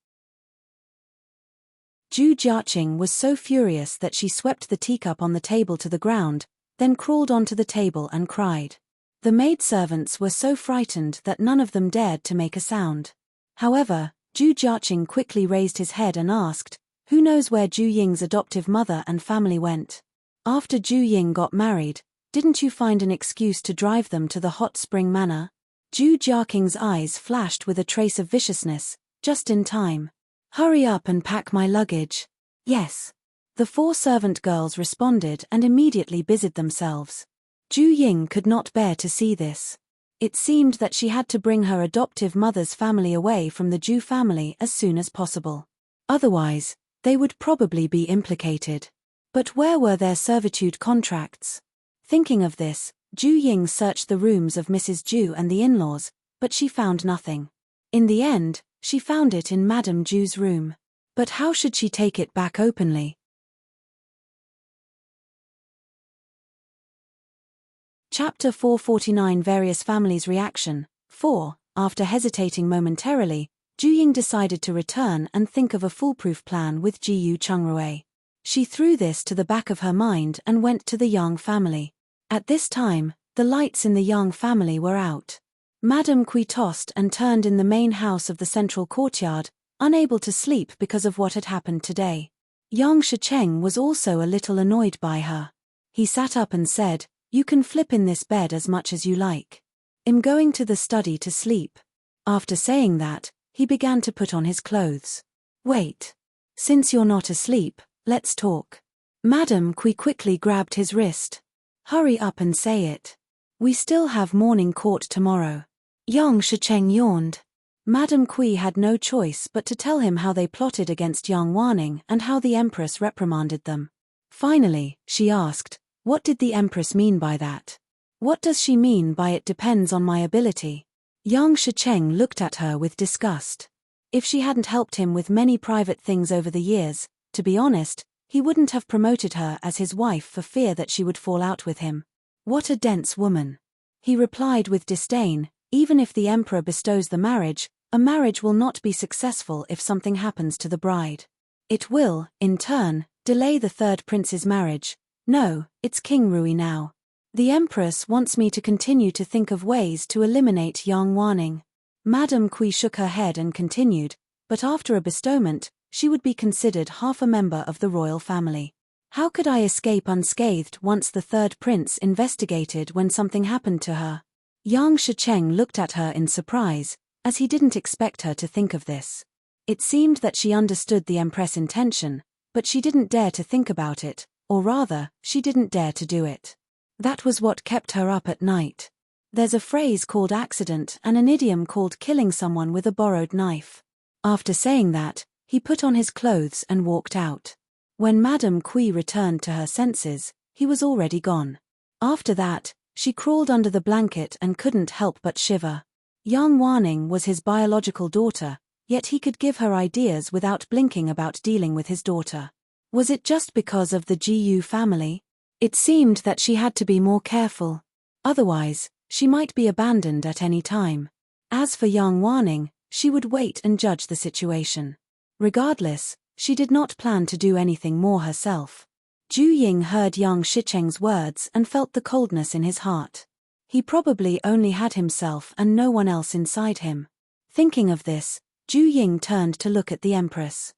Ju Jiaqing was so furious that she swept the teacup on the table to the ground, then crawled onto the table and cried. The maidservants were so frightened that none of them dared to make a sound. However, Ju Jiaqing quickly raised his head and asked, "Who knows where Ju Ying's adoptive mother and family went? After Ju Ying got married, didn't you find an excuse to drive them to the hot spring manor?" Ju Jiaqing's eyes flashed with a trace of viciousness, just in time. "Hurry up and pack my luggage." "Yes." The 4 servant girls responded and immediately busied themselves. Ju Ying could not bear to see this. It seemed that she had to bring her adoptive mother's family away from the Ju family as soon as possible. Otherwise, they would probably be implicated. But where were their servitude contracts? Thinking of this, Ju Ying searched the rooms of Mrs. Ju and the in-laws, but she found nothing. In the end, she found it in Madame Ju's room. But how should she take it back openly? Chapter 449 Various Families' Reaction. 4. After hesitating momentarily, Ju Ying decided to return and think of a foolproof plan with Jiyu Chungrui. She threw this to the back of her mind and went to the Yang family. At this time, the lights in the Yang family were out. Madame Kui tossed and turned in the main house of the central courtyard, unable to sleep because of what had happened today. Yang Shicheng was also a little annoyed by her. He sat up and said, "You can flip in this bed as much as you like. I'm going to the study to sleep." After saying that, he began to put on his clothes. "Wait. Since you're not asleep, let's talk." Madame Kui quickly grabbed his wrist. "Hurry up and say it. We still have morning court tomorrow." Yang Shicheng yawned. Madame Kui had no choice but to tell him how they plotted against Yang Wanning and how the Empress reprimanded them. Finally, she asked, "What did the Empress mean by that? What does she mean by it depends on my ability?" Yang Shicheng looked at her with disgust. If she hadn't helped him with many private things over the years, to be honest, he wouldn't have promoted her as his wife for fear that she would fall out with him. What a dense woman. He replied with disdain, "Even if the emperor bestows the marriage, a marriage will not be successful if something happens to the bride. It will, in turn, delay the 3rd prince's marriage. No, it's King Rui now. The Empress wants me to continue to think of ways to eliminate Yang Wanning." Madame Kui shook her head and continued, "But after a bestowment, she would be considered half a member of the royal family. How could I escape unscathed once the 3rd prince investigated when something happened to her?" Yang Shicheng looked at her in surprise, as he didn't expect her to think of this. It seemed that she understood the Empress' intention, but she didn't dare to think about it, or rather, she didn't dare to do it. That was what kept her up at night. There's a phrase called accident and an idiom called killing someone with a borrowed knife. After saying that, he put on his clothes and walked out. When Madame Kui returned to her senses, he was already gone. After that, she crawled under the blanket and couldn't help but shiver. Yang Wanning was his biological daughter, yet he could give her ideas without blinking about dealing with his daughter. Was it just because of the Jiyu family? It seemed that she had to be more careful. Otherwise, she might be abandoned at any time. As for Yang Wanning, she would wait and judge the situation. Regardless, she did not plan to do anything more herself. Ju Ying heard Yang Shicheng's words and felt the coldness in his heart. He probably only had himself and no one else inside him. Thinking of this, Ju Ying turned to look at the Empress.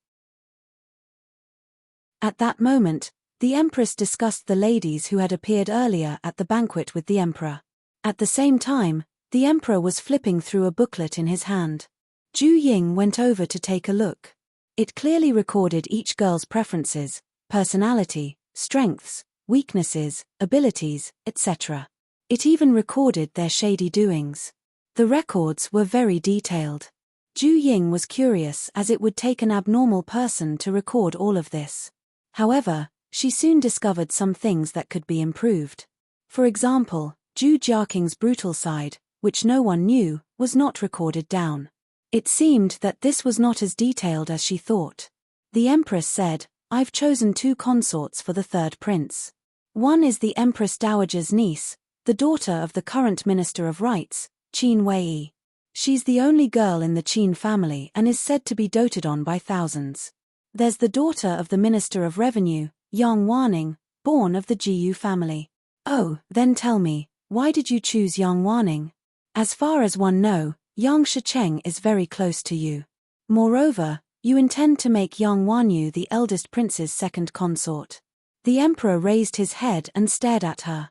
At that moment, the Empress discussed the ladies who had appeared earlier at the banquet with the Emperor. At the same time, the Emperor was flipping through a booklet in his hand. Ju Ying went over to take a look. It clearly recorded each girl's preferences, personality, strengths, weaknesses, abilities, etc. It even recorded their shady doings. The records were very detailed. Ju Ying was curious as it would take an abnormal person to record all of this. However, she soon discovered some things that could be improved. For example, Ju Jiaqing's brutal side, which no one knew, was not recorded down. It seemed that this was not as detailed as she thought. The empress said, I've chosen 2 consorts for the third prince. One is the Empress Dowager's niece, the daughter of the current Minister of Rights, Qin Wei. She's the only girl in the Qin family and is said to be doted on by thousands. There's the daughter of the Minister of Revenue, Yang Wanning, born of the Jiyu family. Oh, then tell me, why did you choose Yang Wanning? As far as one know, Yang Shicheng is very close to you. Moreover, you intend to make Yang Wanyu the eldest prince's second consort. The emperor raised his head and stared at her.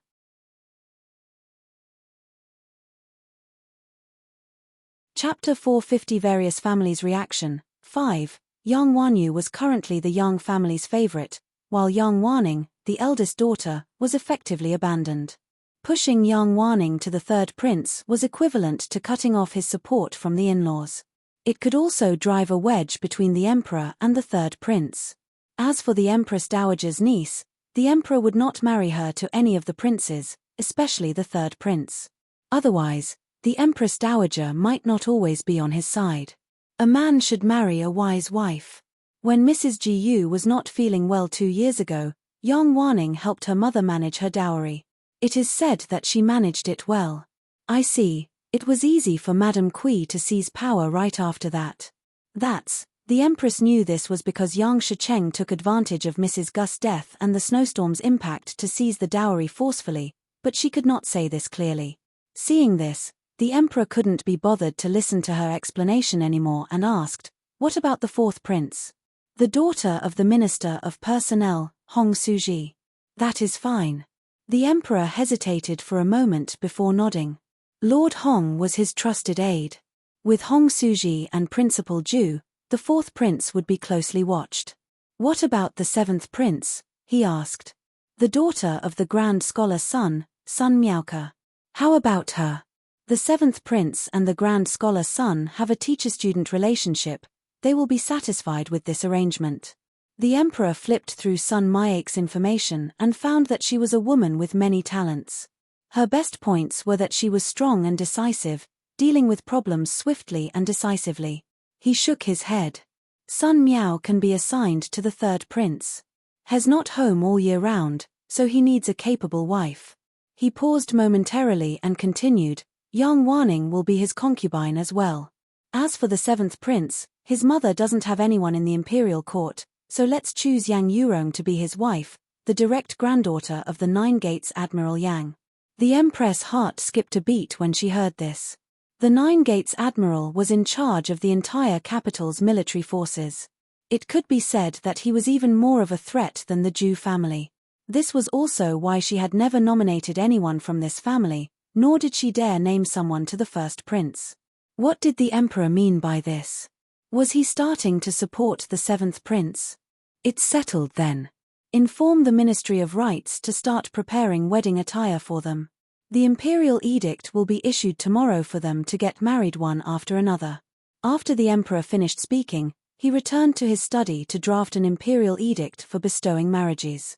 Chapter 450 Various Families' Reaction. 5. Yang Wanyu was currently the Yang family's favorite, while Yang Wanning, the eldest daughter, was effectively abandoned. Pushing Yang Wanning to the third prince was equivalent to cutting off his support from the in-laws. It could also drive a wedge between the emperor and the third prince. As for the Empress Dowager's niece, the emperor would not marry her to any of the princes, especially the third prince. Otherwise, the Empress Dowager might not always be on his side. A man should marry a wise wife. When Mrs. Jiyu was not feeling well 2 years ago, Yang Wanning helped her mother manage her dowry. It is said that she managed it well. I see, it was easy for Madame Kui to seize power right after that. The Empress knew this was because Yang Shicheng took advantage of Mrs. Gus' death and the snowstorm's impact to seize the dowry forcefully, but she could not say this clearly. Seeing this, the emperor couldn't be bothered to listen to her explanation anymore and asked, what about the fourth prince? The daughter of the Minister of Personnel, Hong Suji. That is fine. The emperor hesitated for a moment before nodding. Lord Hong was his trusted aide. With Hong Suji and Principal Ju, the fourth prince would be closely watched. What about the seventh prince? He asked. The daughter of the Grand Scholar Sun Miaoke. How about her? The seventh prince and the Grand Scholar Sun have a teacher-student relationship. They will be satisfied with this arrangement. The emperor flipped through Sun Miaoke's information and found that she was a woman with many talents. Her best points were that she was strong and decisive, dealing with problems swiftly and decisively. He shook his head. Sun Miao can be assigned to the third prince. He's not home all year round, so he needs a capable wife. He paused momentarily and continued, Yang Wanning will be his concubine as well. As for the seventh prince, his mother doesn't have anyone in the imperial court, so let's choose Yang Yurong to be his wife, the direct granddaughter of the Nine Gates Admiral Yang. The Empress' heart skipped a beat when she heard this. The Nine Gates Admiral was in charge of the entire capital's military forces. It could be said that he was even more of a threat than the Ju family. This was also why she had never nominated anyone from this family, nor did she dare name someone to the first prince. What did the emperor mean by this? Was he starting to support the seventh prince? It's settled then. Inform the Ministry of Rights to start preparing wedding attire for them. The imperial edict will be issued tomorrow for them to get married one after another. After the emperor finished speaking, he returned to his study to draft an imperial edict for bestowing marriages.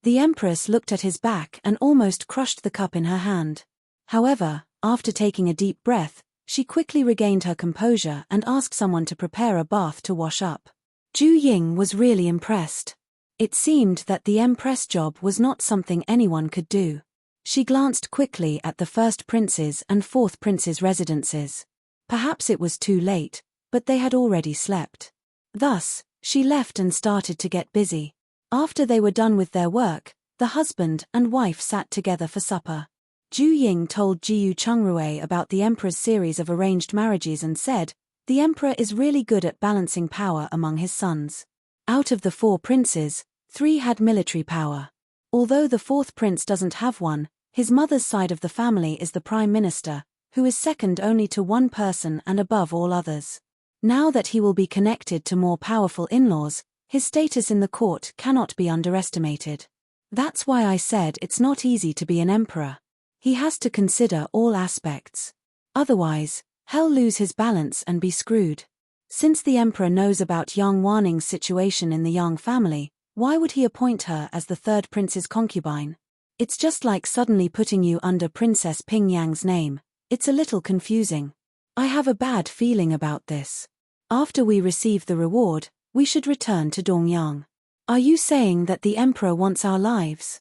The empress looked at his back and almost crushed the cup in her hand. However, after taking a deep breath, she quickly regained her composure and asked someone to prepare a bath to wash up. Ju Ying was really impressed. It seemed that the empress job was not something anyone could do. She glanced quickly at the first prince's and fourth prince's residences. Perhaps it was too late, but they had already slept. Thus, she left and started to get busy. After they were done with their work, the husband and wife sat together for supper. Ju Ying told Jiyu Chungrui about the emperor's series of arranged marriages and said, the emperor is really good at balancing power among his sons. Out of the 4 princes, 3 had military power. Although the 4th prince doesn't have one, his mother's side of the family is the prime minister, who is second only to one person and above all others. Now that he will be connected to more powerful in-laws, his status in the court cannot be underestimated. That's why I said it's not easy to be an emperor. He has to consider all aspects. Otherwise, he'll lose his balance and be screwed. Since the emperor knows about Yang Wanning's situation in the Yang family, why would he appoint her as the third prince's concubine? It's just like suddenly putting you under Princess Ping Yang's name. It's a little confusing. I have a bad feeling about this. After we receive the reward, we should return to Dongyang. Are you saying that the emperor wants our lives?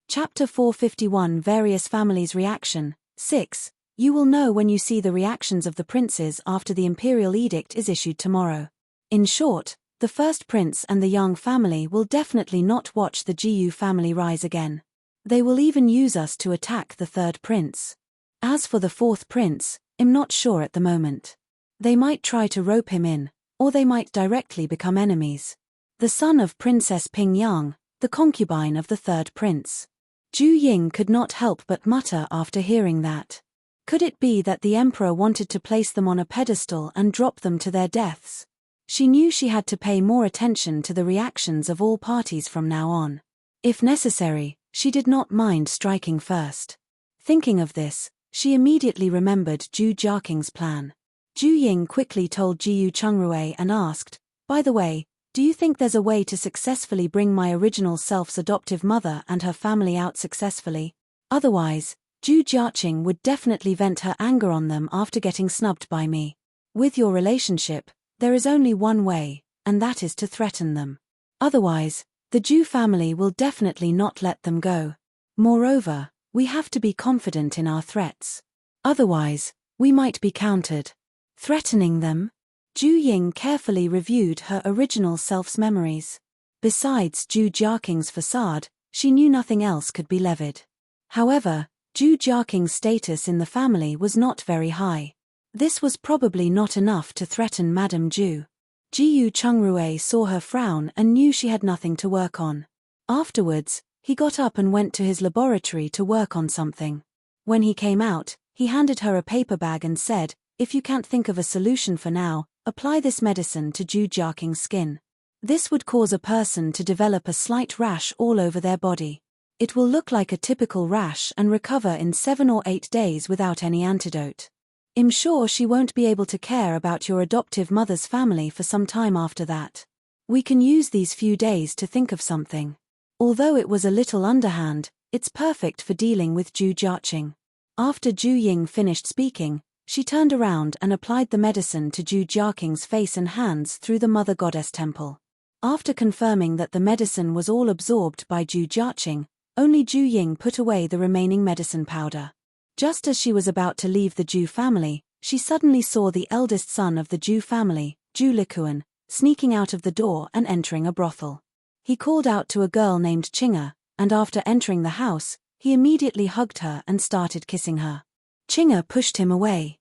Chapter 451 Various Families' Reaction 6. You will know when you see the reactions of the princes after the imperial edict is issued tomorrow. In short, the first prince and the Yang family will definitely not watch the Jiyu family rise again. They will even use us to attack the third prince. As for the fourth prince, I'm not sure at the moment. They might try to rope him in, or they might directly become enemies. The son of Princess Ping Yang, the concubine of the third prince. Zhu Ying could not help but mutter after hearing that. Could it be that the emperor wanted to place them on a pedestal and drop them to their deaths? She knew she had to pay more attention to the reactions of all parties from now on. If necessary, she did not mind striking first. Thinking of this, she immediately remembered Zhu Jiaqing's plan. Zhu Ying quickly told Jiyu Chungrui and asked, "By the way, do you think there's a way to successfully bring my original self's adoptive mother and her family out successfully? Otherwise, Zhu Jiaqing would definitely vent her anger on them after getting snubbed by me. With your relationship, there is only one way, and that is to threaten them. Otherwise, the Zhu family will definitely not let them go. Moreover, we have to be confident in our threats. Otherwise, we might be countered." Threatening them? Zhu Ying carefully reviewed her original self's memories. Besides Zhu Jiaqing's facade, she knew nothing else could be levied. However, Zhu Jiaqing's status in the family was not very high. This was probably not enough to threaten Madame Zhu. Jiyu Chungrui saw her frown and knew she had nothing to work on. Afterwards, he got up and went to his laboratory to work on something. When he came out, he handed her a paper bag and said, "If you can't think of a solution for now, apply this medicine to Zhu Jiaqing's skin. This would cause a person to develop a slight rash all over their body. It will look like a typical rash and recover in 7 or 8 days without any antidote. I'm sure she won't be able to care about your adoptive mother's family for some time after that. We can use these few days to think of something." Although it was a little underhand, it's perfect for dealing with Zhu Jiaqing. After Zhu Ying finished speaking, she turned around and applied the medicine to Zhu Jiaqing's face and hands through the Mother Goddess temple. After confirming that the medicine was all absorbed by Zhu Jiaqing, only Zhu Ying put away the remaining medicine powder. Just as she was about to leave the Zhu family, she suddenly saw the eldest son of the Zhu family, Zhu Likuan, sneaking out of the door and entering a brothel. He called out to a girl named Chinga, and after entering the house, he immediately hugged her and started kissing her. Chinga pushed him away.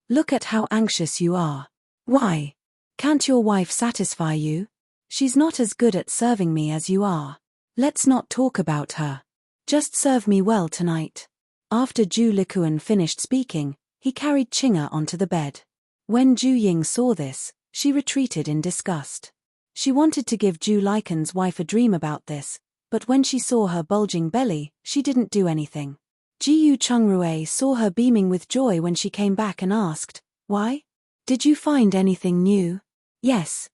"Look at how anxious you are. Why? Can't your wife satisfy you? She's not as good at serving me as you are. Let's not talk about her. Just serve me well tonight." After Zhu Likuan finished speaking, he carried Chinga onto the bed. When Zhu Ying saw this, she retreated in disgust. She wanted to give Zhu Likuan's wife a dream about this, but when she saw her bulging belly, she didn't do anything. Jiyu Chungrui saw her beaming with joy when she came back and asked, "Why? Did you find anything new?" Yes.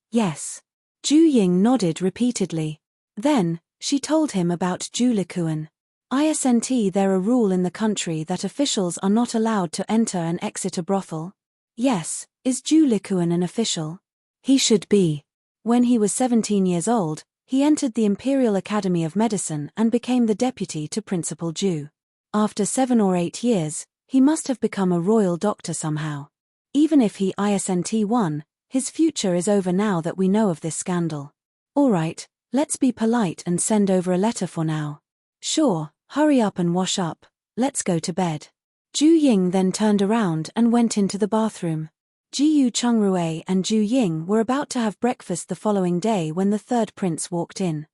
Zhu Ying nodded repeatedly. Then, she told him about Zhu Likuan. "Isn't there a rule in the country that officials are not allowed to enter and exit a brothel?" "Yes. Is Zhu Likuan an official?" "He should be." When he was 17 years old, he entered the Imperial Academy of Medicine and became the deputy to Principal Zhu. After 7 or 8 years, he must have become a royal doctor somehow. Even if he isn't won, his future is over now that we know of this scandal. Alright, let's be polite and send over a letter for now. Sure, hurry up and wash up, let's go to bed. Zhu Ying then turned around and went into the bathroom. Jiyu Chungrui and Zhu Ying were about to have breakfast the following day when the third prince walked in.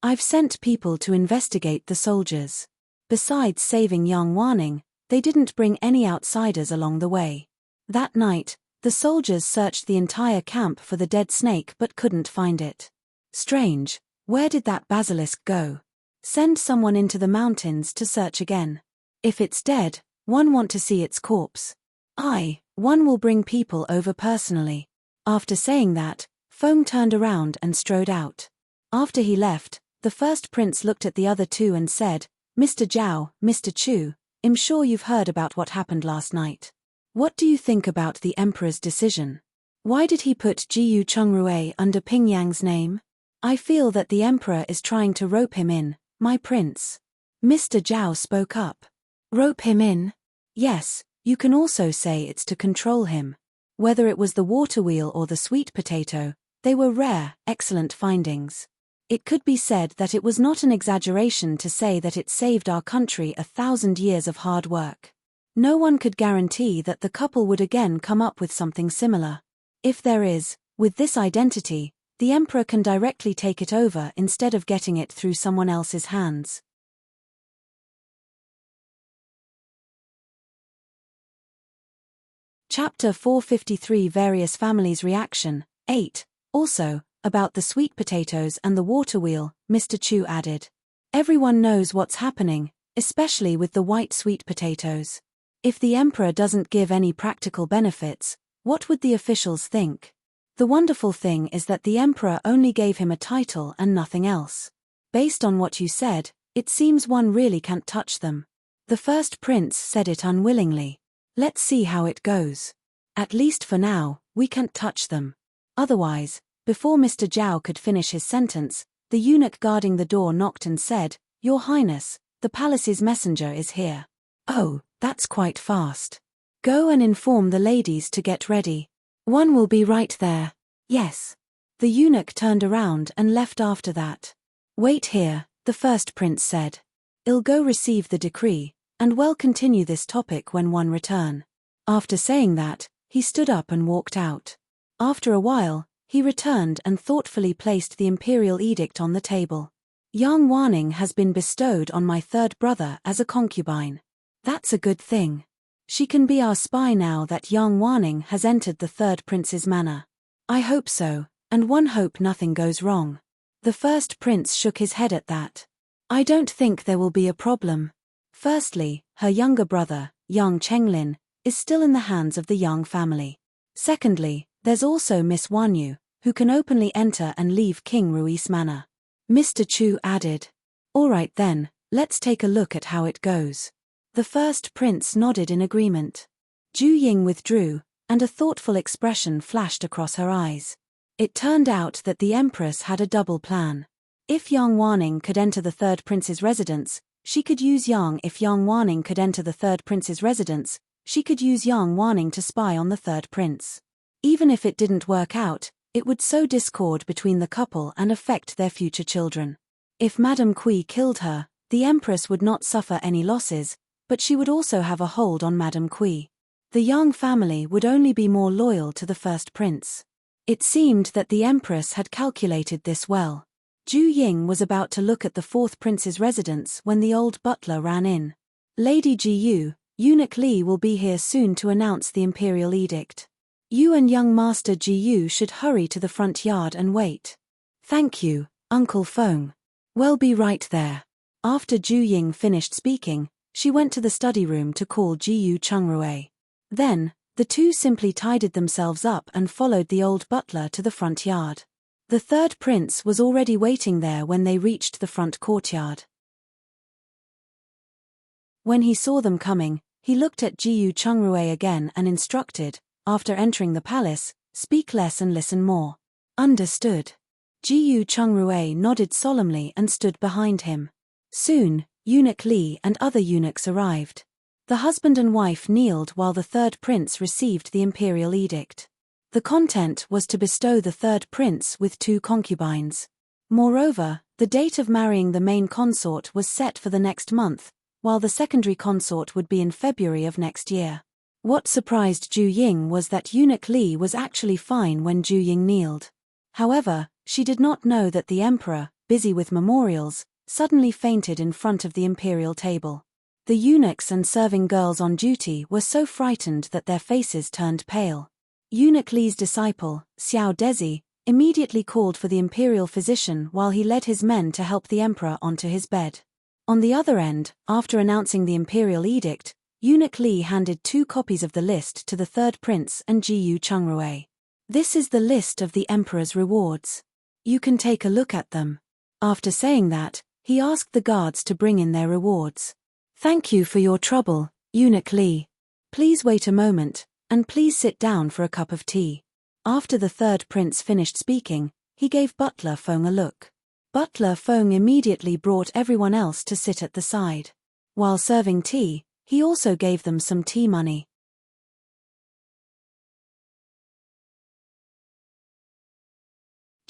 "I've sent people to investigate the soldiers. Besides saving Yang Wanning, they didn't bring any outsiders along the way. That night, the soldiers searched the entire camp for the dead snake but couldn't find it. Strange, where did that basilisk go? Send someone into the mountains to search again. If it's dead, one want to see its corpse. One will bring people over personally." After saying that, Feng turned around and strode out. After he left, the first prince looked at the other two and said, "Mr. Zhao, Mr. Chu, I'm sure you've heard about what happened last night. What do you think about the emperor's decision? Why did he put Jiyu Chongrui under Pingyang's name? I feel that the emperor is trying to rope him in, my prince." Mr. Zhao spoke up. Rope him in? Yes, you can also say it's to control him. Whether it was the water wheel or the sweet potato, they were rare, excellent findings. It could be said that it was not an exaggeration to say that it saved our country 1,000 years of hard work. No one could guarantee that the couple would again come up with something similar. If there is, with this identity, the emperor can directly take it over instead of getting it through someone else's hands. Chapter 453 Various Families' Reaction, 8. Also, about the sweet potatoes and the water wheel, Mr. Chu added. Everyone knows what's happening, especially with the white sweet potatoes. If the emperor doesn't give any practical benefits, what would the officials think? The wonderful thing is that the emperor only gave him a title and nothing else. Based on what you said, it seems one really can't touch them. The first prince said it unwillingly. Let's see how it goes. At least for now, we can't touch them. Otherwise, before Mr. Zhao could finish his sentence, the eunuch guarding the door knocked and said, "Your Highness, the palace's messenger is here." "Oh, that's quite fast. Go and inform the ladies to get ready. One will be right there." "Yes." The eunuch turned around and left after that. "Wait here," the first prince said. "I'll go receive the decree, and we'll continue this topic when one return." After saying that, he stood up and walked out. After a while, he returned and thoughtfully placed the imperial edict on the table. "Yang Wanning has been bestowed on my third brother as a concubine. That's a good thing. She can be our spy now that Yang Wanning has entered the third prince's manor. I hope so, and one hope nothing goes wrong." The first prince shook his head at that. "I don't think there will be a problem. Firstly, her younger brother, Yang Chenglin, is still in the hands of the Yang family. Secondly, there's also Miss Wanyu, who can openly enter and leave King Rui's manor." Mr. Chu added. "All right then, let's take a look at how it goes." The first prince nodded in agreement. Ju Ying withdrew, and a thoughtful expression flashed across her eyes. It turned out that the empress had a double plan. If Yang Wanning could enter the third prince's residence, she could use Yang. If Yang Wanning could enter the third prince's residence, she could use Yang Wanning to spy on the third prince. Even if it didn't work out, it would sow discord between the couple and affect their future children. If Madame Kui killed her, the empress would not suffer any losses, but she would also have a hold on Madame Kui. The Yang family would only be more loyal to the first prince. It seemed that the empress had calculated this well. Ju Ying was about to look at the fourth prince's residence when the old butler ran in. "Lady Ji Yu, Eunuch Li will be here soon to announce the imperial edict. You and young Master Ji Yu should hurry to the front yard and wait." "Thank you, Uncle Feng. We'll be right there." After Ju Ying finished speaking, she went to the study room to call Jiyu Chungrui. Then, the two simply tidied themselves up and followed the old butler to the front yard. The third prince was already waiting there when they reached the front courtyard. When he saw them coming, he looked at Jiyu Chungrui again and instructed, "After entering the palace, speak less and listen more." "Understood." Jiyu Chungrui nodded solemnly and stood behind him. Soon, Eunuch Li and other eunuchs arrived. The husband and wife kneeled while the third prince received the imperial edict. The content was to bestow the third prince with 2 concubines. Moreover, the date of marrying the main consort was set for the next month, while the secondary consort would be in February of next year. What surprised Ju Ying was that Eunuch Li was actually fine when Ju Ying kneeled. However, she did not know that the emperor, busy with memorials, suddenly fainted in front of the imperial table. The eunuchs and serving girls on duty were so frightened that their faces turned pale. Eunuch Li's disciple, Xiao Dezi, immediately called for the imperial physician while he led his men to help the emperor onto his bed. On the other end, after announcing the imperial edict, Eunuch Li handed 2 copies of the list to the third prince and Jiyu Chungrui. This is the list of the emperor's rewards. You can take a look at them. After saying that, he asked the guards to bring in their rewards. Thank you for your trouble, Eunuch Li. Please wait a moment, and please sit down for a cup of tea. After the third prince finished speaking, he gave Butler Feng a look. Butler Feng immediately brought everyone else to sit at the side. While serving tea, he also gave them some tea money.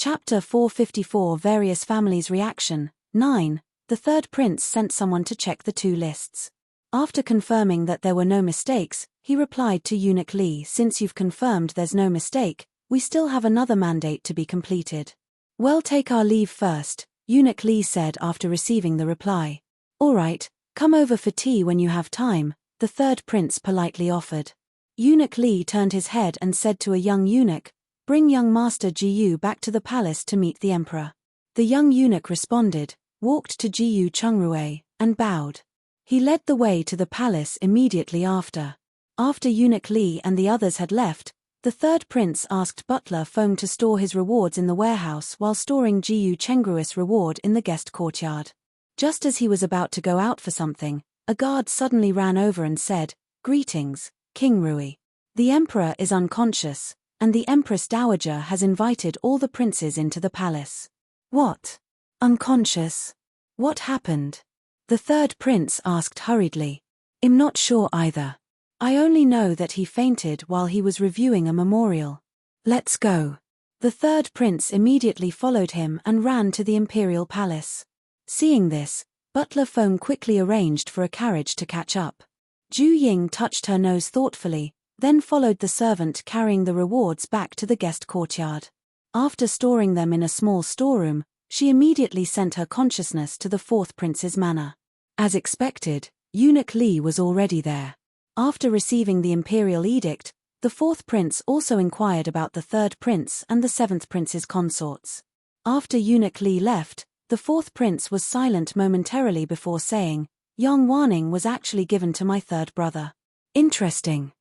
Chapter 454 Various Families' Reaction. 9. The third prince sent someone to check the two lists. After confirming that there were no mistakes, he replied to Eunuch Li, since you've confirmed there's no mistake, we still have another mandate to be completed. Well, take our leave first, Eunuch Li said after receiving the reply. All right, come over for tea when you have time, the third prince politely offered. Eunuch Li turned his head and said to a young eunuch, bring young Master Jiyu back to the palace to meet the emperor. The young eunuch responded, walked to Jiyu Chungrue, and bowed. He led the way to the palace immediately after. After Eunuch Li and the others had left, the third prince asked Butler Feng to store his rewards in the warehouse while storing Jiyu Chengru's reward in the guest courtyard. Just as he was about to go out for something, a guard suddenly ran over and said, Greetings, King Rui. The emperor is unconscious, and the Empress Dowager has invited all the princes into the palace. What? Unconscious? What happened? The third prince asked hurriedly. I'm not sure either. I only know that he fainted while he was reviewing a memorial. Let's go. The third prince immediately followed him and ran to the imperial palace. Seeing this, Butler Feng quickly arranged for a carriage to catch up. Ju Ying touched her nose thoughtfully, then followed the servant carrying the rewards back to the guest courtyard. After storing them in a small storeroom, she immediately sent her consciousness to the fourth prince's manor. As expected, Eunuch Li was already there. After receiving the imperial edict, the fourth prince also inquired about the third prince and the seventh prince's consorts. After Eunuch Li left, the fourth prince was silent momentarily before saying, Yang Wanning was actually given to my third brother. Interesting.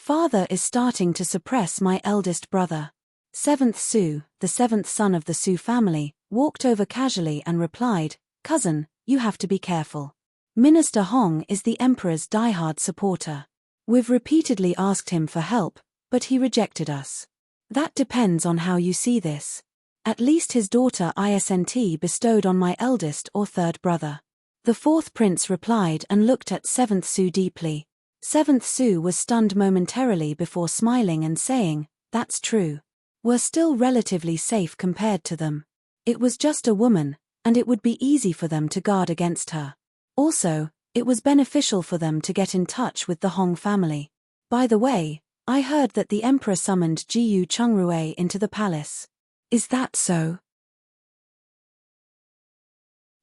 Father is starting to suppress my eldest brother. Seventh Su, the seventh son of the Su family, walked over casually and replied, Cousin, you have to be careful. Minister Hong is the emperor's diehard supporter. We've repeatedly asked him for help, but he rejected us. That depends on how you see this. At least his daughter Isnt bestowed on my eldest or third brother. The fourth prince replied and looked at Seventh Su deeply. Seventh Su was stunned momentarily before smiling and saying, That's true. We're still relatively safe compared to them. It was just a woman, and it would be easy for them to guard against her. Also, it was beneficial for them to get in touch with the Hong family. By the way, I heard that the emperor summoned Jiyu Chungrue into the palace. Is that so?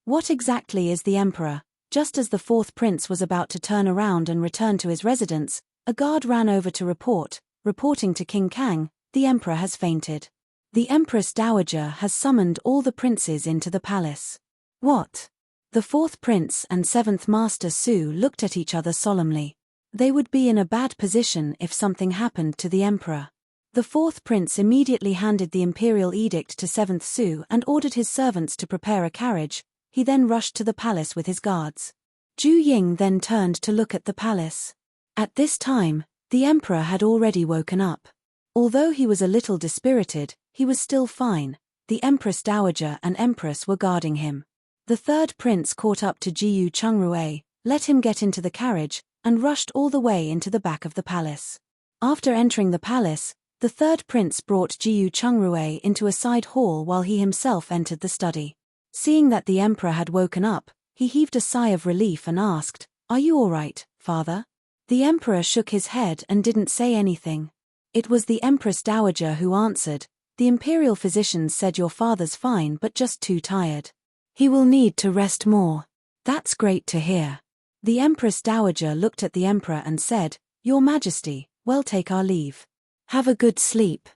What exactly is the emperor? Just as the fourth prince was about to turn around and return to his residence, a guard ran over to reporting to King Kang, the emperor has fainted. The Empress Dowager has summoned all the princes into the palace. What? The fourth prince and seventh master Su looked at each other solemnly. They would be in a bad position if something happened to the emperor. The fourth prince immediately handed the imperial edict to seventh Su and ordered his servants to prepare a carriage. He then rushed to the palace with his guards. Ju Ying then turned to look at the palace. At this time, the emperor had already woken up. Although he was a little dispirited, he was still fine. The Empress Dowager and Empress were guarding him. The third prince caught up to Jiyu Chungrue, let him get into the carriage, and rushed all the way into the back of the palace. After entering the palace, the third prince brought Jiyu Chungrue into a side hall while he himself entered the study. Seeing that the emperor had woken up, he heaved a sigh of relief and asked, Are you all right, father? The emperor shook his head and didn't say anything. It was the Empress Dowager who answered, The imperial physicians said your father's fine but just too tired. He will need to rest more. That's great to hear. The Empress Dowager looked at the emperor and said, Your Majesty, well, take our leave. Have a good sleep.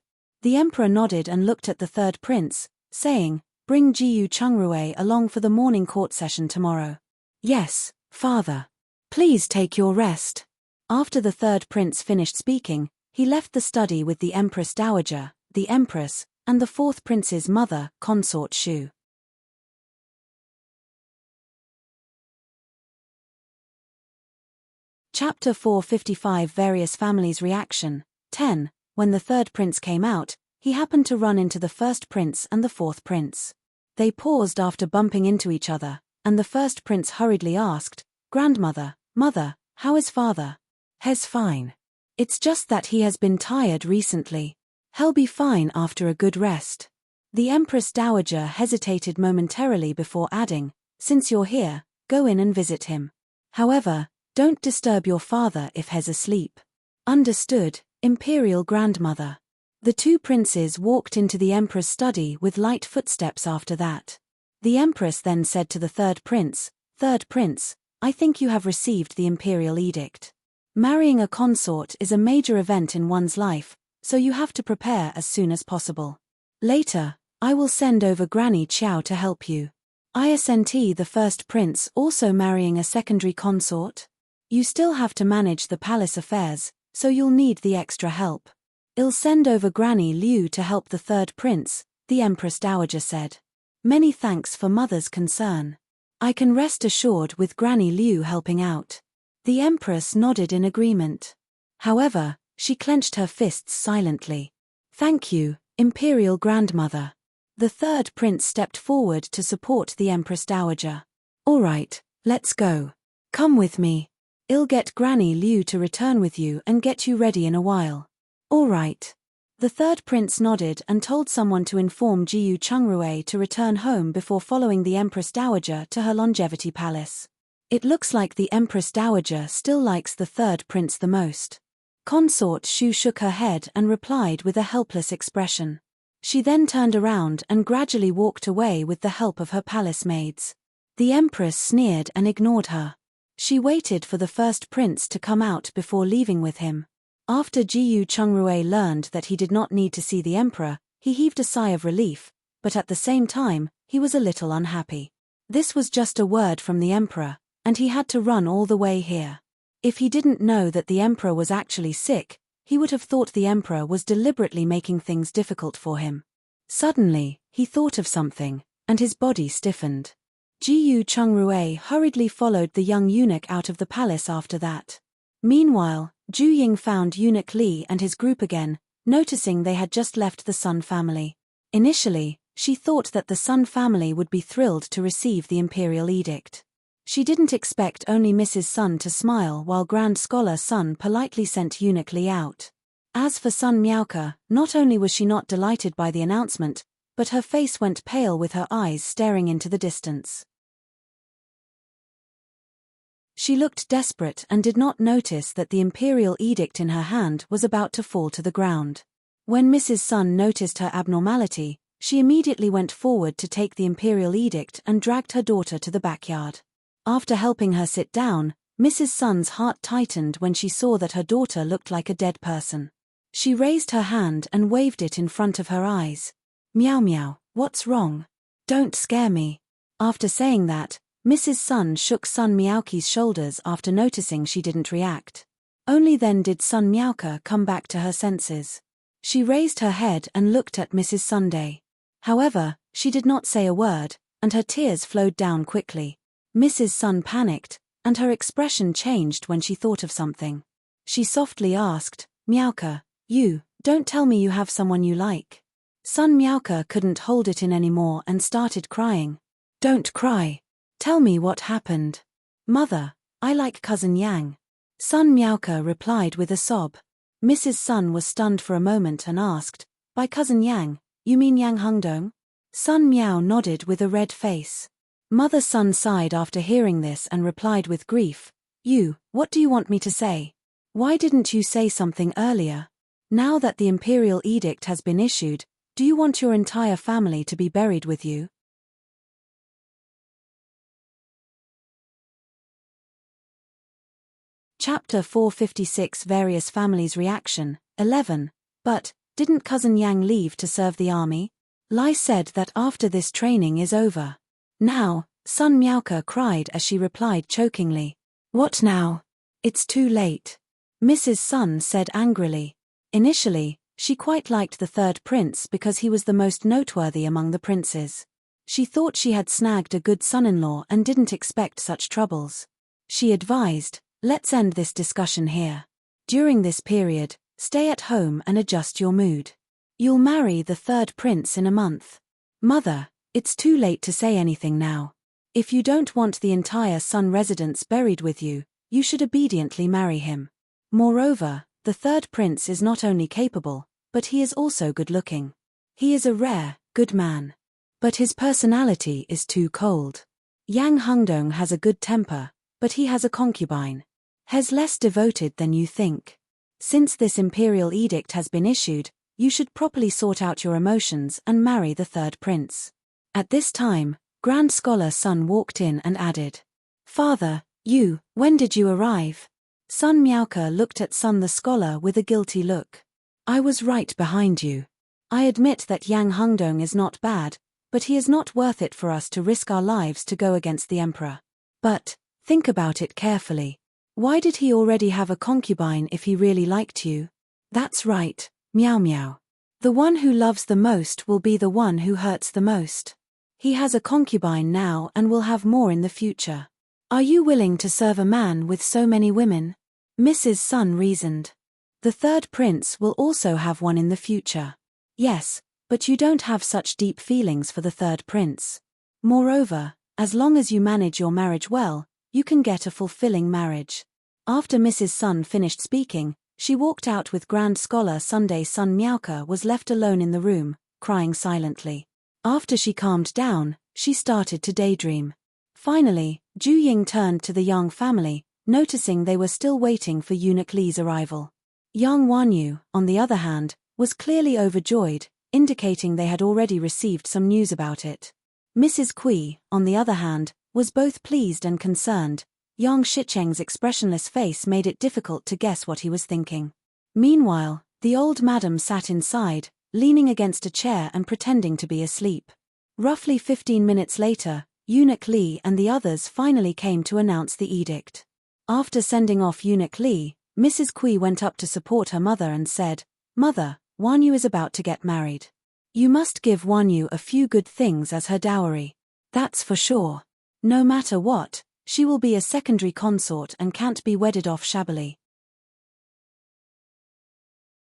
The emperor nodded and looked at the third prince, saying, Bring Jiyu Chungrue along for the morning court session tomorrow. Yes, father. Please take your rest. After the third prince finished speaking, he left the study with the Empress Dowager. the Empress, and the fourth prince's mother, consort Shu. Chapter 455 Various Families' Reaction. 10. When the third prince came out, he happened to run into the first prince and the fourth prince. They paused after bumping into each other, and the first prince hurriedly asked, "Grandmother, mother, how is father?" "He's fine. It's just that he has been tired recently. He'll be fine after a good rest." The Empress Dowager hesitated momentarily before adding, "Since you're here, go in and visit him. However, don't disturb your father if he's asleep." "Understood, Imperial Grandmother." The two princes walked into the Emperor's study with light footsteps after that. The Empress then said to the third prince, "Third prince, I think you have received the imperial edict. Marrying a consort is a major event in one's life, so you have to prepare as soon as possible. Later, I will send over Granny Qiao to help you." "Isn't the first prince also marrying a secondary consort? You still have to manage the palace affairs, so you'll need the extra help." "I'll send over Granny Liu to help the third prince," the Empress Dowager said. "Many thanks for mother's concern. I can rest assured with Granny Liu helping out." The Empress nodded in agreement. However, she clenched her fists silently. "Thank you, Imperial Grandmother." The third prince stepped forward to support the Empress Dowager. "All right, let's go. Come with me. I'll get Granny Liu to return with you and get you ready in a while." "All right." The third prince nodded and told someone to inform Jiyu Chungrui to return home before following the Empress Dowager to her longevity palace. It looks like the Empress Dowager still likes the third prince the most. Consort Shu shook her head and replied with a helpless expression. She then turned around and gradually walked away with the help of her palace maids. The Empress sneered and ignored her. She waited for the first prince to come out before leaving with him. After Jiyu Chungrui learned that he did not need to see the emperor, he heaved a sigh of relief, but at the same time, he was a little unhappy. This was just a word from the emperor, and he had to run all the way here. If he didn't know that the emperor was actually sick, he would have thought the emperor was deliberately making things difficult for him. Suddenly, he thought of something, and his body stiffened. Jiyu Chungrui hurriedly followed the young eunuch out of the palace after that. Meanwhile, Zhu Ying found Eunuch Li and his group again, noticing they had just left the Sun family. Initially, she thought that the Sun family would be thrilled to receive the imperial edict. She didn't expect only Mrs. Sun to smile while Grand Scholar Sun politely sent Eunuch Li out. As for Sun Miaoke, not only was she not delighted by the announcement, but her face went pale with her eyes staring into the distance. She looked desperate and did not notice that the imperial edict in her hand was about to fall to the ground. When Mrs. Sun noticed her abnormality, she immediately went forward to take the imperial edict and dragged her daughter to the backyard. After helping her sit down, Mrs. Sun's heart tightened when she saw that her daughter looked like a dead person. She raised her hand and waved it in front of her eyes. "Meow meow, what's wrong? Don't scare me." After saying that, Mrs. Sun shook Sun Miaoke's shoulders after noticing she didn't react. Only then did Sun Miaoke come back to her senses. She raised her head and looked at Mrs. Sunday. However, she did not say a word, and her tears flowed down quickly. Mrs. Sun panicked, and her expression changed when she thought of something. She softly asked, "Miaoke, don't tell me you have someone you like." Sun Miaoke couldn't hold it in anymore and started crying. "Don't cry. Tell me what happened." "Mother, I like Cousin Yang." Sun Miaoke replied with a sob. Mrs. Sun was stunned for a moment and asked, "By Cousin Yang, you mean Yang Hengdong?" Sun Miao nodded with a red face. Mother Sun sighed after hearing this and replied with grief, What do you want me to say? Why didn't you say something earlier? Now that the imperial edict has been issued, do you want your entire family to be buried with you?" Chapter 456 Various Families' Reaction. 11. But, didn't Cousin Yang leave to serve the army? Lai said that after this training is over. Now, Sun Miaoke cried as she replied chokingly. "What now? It's too late." Mrs. Sun said angrily. Initially, She quite liked the third prince because he was the most noteworthy among the princes. She thought she had snagged a good son-in-law and didn't expect such troubles. She advised, "Let's end this discussion here. During this period, stay at home and adjust your mood. You'll marry the third prince in a month. Mother, it's too late to say anything now. If you don't want the entire Sun residence buried with you, you should obediently marry him. Moreover, the third prince is not only capable, but he is also good-looking. He is a rare, good man. But his personality is too cold. Yang Hungdong has a good temper, but he has a concubine. He's less devoted than you think. Since this imperial edict has been issued, you should properly sort out your emotions and marry the third prince." At this time, Grand Scholar Sun walked in and added, "Father, when did you arrive?" Sun Miaoke looked at Sun the scholar with a guilty look. "I was right behind you. I admit that Yang Hungdong is not bad, but he is not worth it for us to risk our lives to go against the emperor. But, think about it carefully. Why did he already have a concubine if he really liked you? That's right, meow meow. The one who loves the most will be the one who hurts the most. He has a concubine now and will have more in the future. Are you willing to serve a man with so many women?" Mrs. Sun reasoned. "The third prince will also have one in the future." "Yes, but you don't have such deep feelings for the third prince. Moreover, as long as you manage your marriage well, you can get a fulfilling marriage." After Mrs. Sun finished speaking, she walked out with Grand Scholar Sunday. Sun Miaoke was left alone in the room, crying silently. After she calmed down, she started to daydream. Finally, Ju Ying turned to the Yang family, noticing they were still waiting for Eunuch Li's arrival. Yang Wanyu, on the other hand, was clearly overjoyed, indicating they had already received some news about it. Mrs. Kui, on the other hand, was both pleased and concerned. Yang Shicheng's expressionless face made it difficult to guess what he was thinking. Meanwhile, the old madam sat inside, leaning against a chair and pretending to be asleep. Roughly 15 minutes later, Eunuch Li and the others finally came to announce the edict. After sending off Eunuch Li, Mrs. Kui went up to support her mother and said, "Mother, Wanyu is about to get married. You must give Wanyu a few good things as her dowry. That's for sure. No matter what, she will be a secondary consort and can't be wedded off shabbily."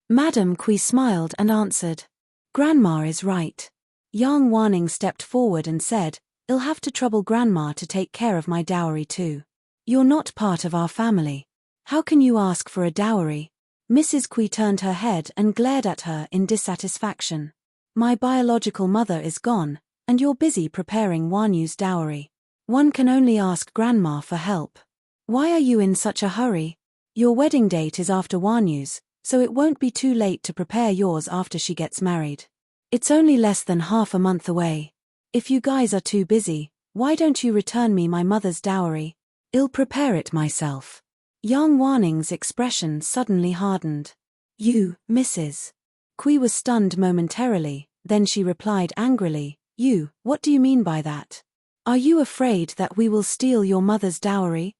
Madame Kui smiled and answered, "Grandma is right." Yang Wanning stepped forward and said, "I'll have to trouble Grandma to take care of my dowry too. You're not part of our family. How can you ask for a dowry?" Mrs. Kui turned her head and glared at her in dissatisfaction. "My biological mother is gone, and you're busy preparing Wanyu's dowry. One can only ask Grandma for help. Why are you in such a hurry? Your wedding date is after Wanyu's, so it won't be too late to prepare yours after she gets married. It's only less than half a month away. If you guys are too busy, why don't you return me my mother's dowry? I'll prepare it myself." Yang Wanning's expression suddenly hardened. "You, Mrs. Kui was stunned momentarily, then she replied angrily, What do you mean by that? Are you afraid that we will steal your mother's dowry?"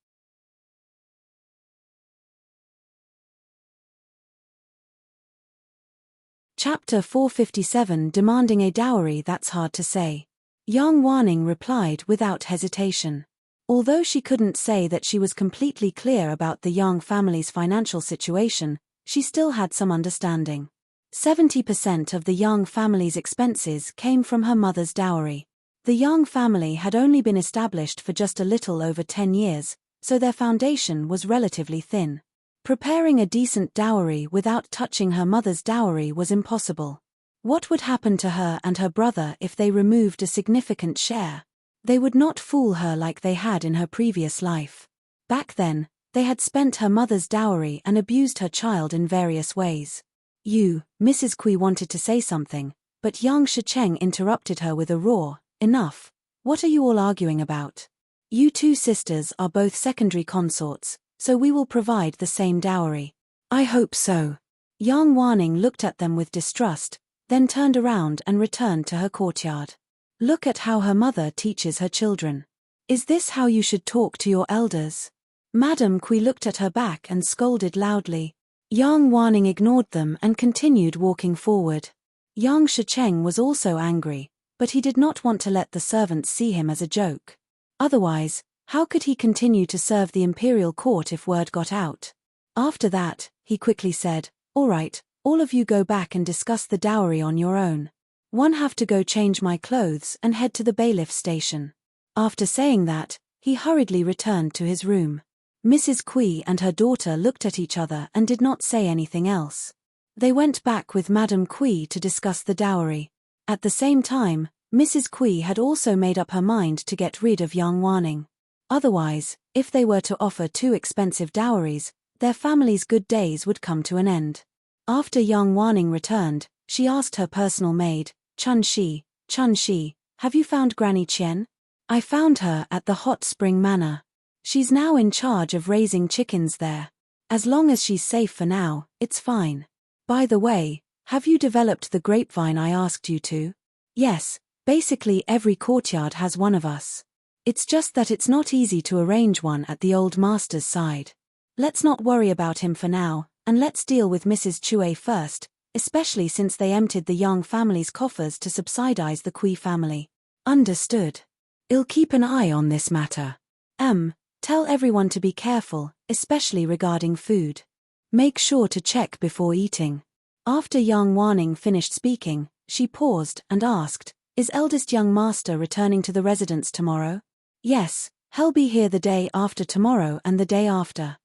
Chapter 457 Demanding a Dowry That's Hard to Say. Yang Wanning replied without hesitation. Although she couldn't say that she was completely clear about the Yang family's financial situation, she still had some understanding. 70% of the Yang family's expenses came from her mother's dowry. The Yang family had only been established for just a little over 10 years, so their foundation was relatively thin. Preparing a decent dowry without touching her mother's dowry was impossible. What would happen to her and her brother if they removed a significant share? They would not fool her like they had in her previous life. Back then, they had spent her mother's dowry and abused her child in various ways. Mrs. Kui wanted to say something, but Yang Shicheng interrupted her with a roar, "Enough. What are you all arguing about? You two sisters are both secondary consorts, so we will provide the same dowry." "I hope so." Yang Wanning looked at them with distrust, then turned around and returned to her courtyard. Look at how her mother teaches her children. Is this how you should talk to your elders? Madame Kui looked at her back and scolded loudly. Yang Wanning ignored them and continued walking forward. Yang Shicheng was also angry, but he did not want to let the servants see him as a joke. Otherwise, how could he continue to serve the imperial court if word got out? After that, he quickly said, "All right, all of you go back and discuss the dowry on your own. One have to go change my clothes and head to the bailiff station." After saying that, he hurriedly returned to his room. Mrs. Kui and her daughter looked at each other and did not say anything else. They went back with Madame Kui to discuss the dowry. At the same time, Mrs. Kui had also made up her mind to get rid of Yang Wanning. Otherwise, if they were to offer too expensive dowries, their family's good days would come to an end. After Yang Wanning returned, she asked her personal maid, Chun Shi, have you found Granny Qian? I found her at the Hot Spring Manor. She's now in charge of raising chickens there. As long as she's safe for now, it's fine. By the way, have you developed the grapevine I asked you to? Yes, basically every courtyard has one of us. It's just that it's not easy to arrange one at the old master's side. Let's not worry about him for now, and let's deal with Mrs. Chue first, especially since they emptied the Yang family's coffers to subsidize the Kui family. Understood. I'll keep an eye on this matter. Tell everyone to be careful, especially regarding food. Make sure to check before eating. After Yang Wanning finished speaking, she paused and asked, "Is eldest young master returning to the residence tomorrow?" "Yes, he'll be here the day after tomorrow and the day after."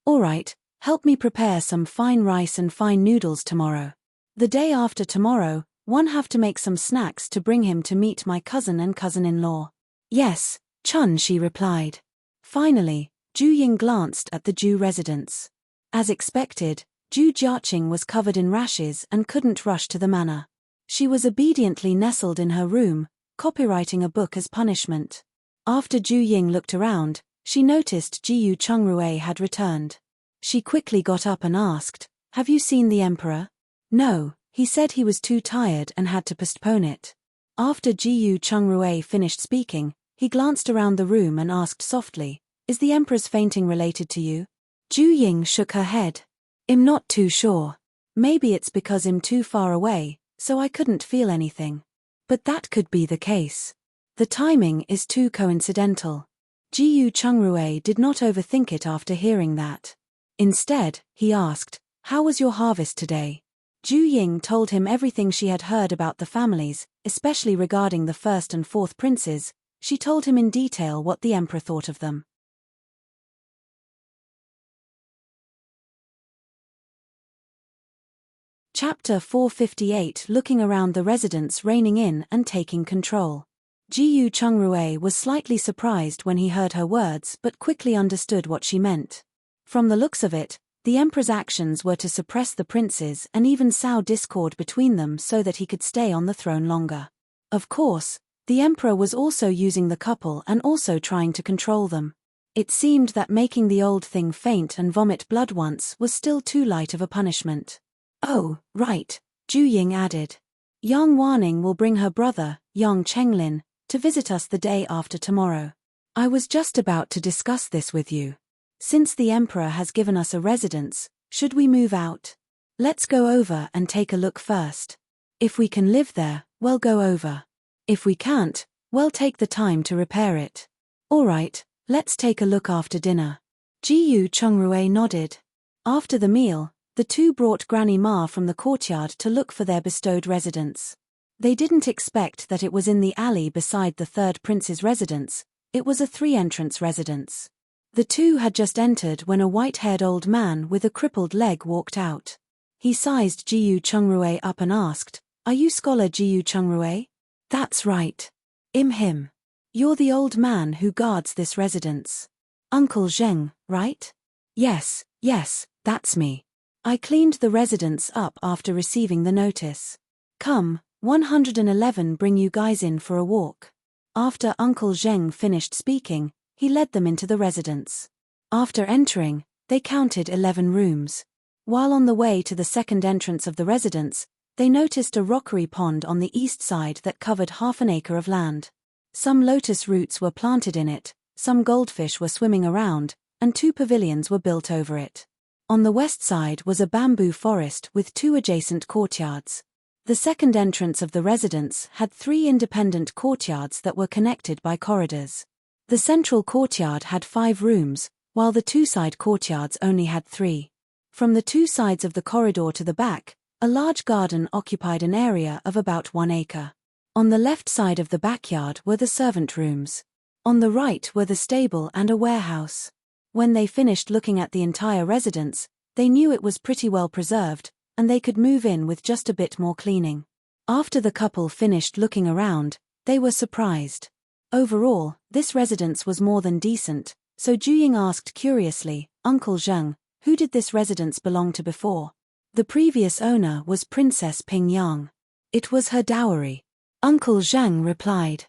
"All right, help me prepare some fine rice and fine noodles tomorrow. The day after tomorrow, one have to make some snacks to bring him to meet my cousin and cousin-in-law." "Yes, Chun," she replied. Finally, Zhu Ying glanced at the Zhu residence. As expected, Zhu Jiaqing was covered in rashes and couldn't rush to the manor. She was obediently nestled in her room, copywriting a book as punishment. After Zhu Ying looked around, she noticed Jiyu Chungrue had returned. She quickly got up and asked, "Have you seen the emperor?" "No, he said he was too tired and had to postpone it." After Jiyu Chungrue finished speaking, he glanced around the room and asked softly, "Is the emperor's fainting related to you?" Zhu Ying shook her head. "I'm not too sure. Maybe it's because I'm too far away, so I couldn't feel anything. But that could be the case. The timing is too coincidental." Jiyu Chungrue did not overthink it after hearing that. Instead, he asked, "How was your harvest today?" Zhu Ying told him everything she had heard about the families, especially regarding the first and fourth princes. She told him in detail what the emperor thought of them. Chapter 458. Looking around the residence, reining in and taking control. Jiyu Chungrue was slightly surprised when he heard her words but quickly understood what she meant. From the looks of it, the emperor's actions were to suppress the princes and even sow discord between them so that he could stay on the throne longer. Of course, the emperor was also using the couple and also trying to control them. It seemed that making the old thing faint and vomit blood once was still too light of a punishment. "Oh, right," Zhu Ying added. "Yang Wanning will bring her brother, Yang Chenglin, to visit us the day after tomorrow. I was just about to discuss this with you. Since the emperor has given us a residence, should we move out? Let's go over and take a look first. If we can live there, we'll go over. If we can't, we'll take the time to repair it." "All right, let's take a look after dinner." Jiyu Chungrue nodded. After the meal, the two brought Granny Ma from the courtyard to look for their bestowed residence. They didn't expect that it was in the alley beside the third prince's residence. It was a 3-entrance residence. The two had just entered when a white-haired old man with a crippled leg walked out. He sized Jiyu Chungrue up and asked, "Are you Scholar Jiyu Chungrue?" "That's right. Him. You're the old man who guards this residence. Uncle Zheng, right?" Yes, that's me. I cleaned the residence up after receiving the notice. Come, 111 bring you guys in for a walk." After Uncle Zheng finished speaking, he led them into the residence. After entering, they counted 11 rooms. While on the way to the second entrance of the residence, they noticed a rockery pond on the east side that covered half an acre of land. Some lotus roots were planted in it, some goldfish were swimming around, and 2 pavilions were built over it. On the west side was a bamboo forest with 2 adjacent courtyards. The second entrance of the residence had 3 independent courtyards that were connected by corridors. The central courtyard had 5 rooms, while the 2 side courtyards only had 3. From the 2 sides of the corridor to the back, a large garden occupied an area of about 1 acre. On the left side of the backyard were the servant rooms. On the right were the stable and a warehouse. When they finished looking at the entire residence, they knew it was pretty well preserved, and they could move in with just a bit more cleaning. After the couple finished looking around, they were surprised. Overall, this residence was more than decent, so Juying asked curiously, "Uncle Zheng, who did this residence belong to before?" The previous owner was Princess Ping Yang. It was her dowry. Uncle Zheng replied.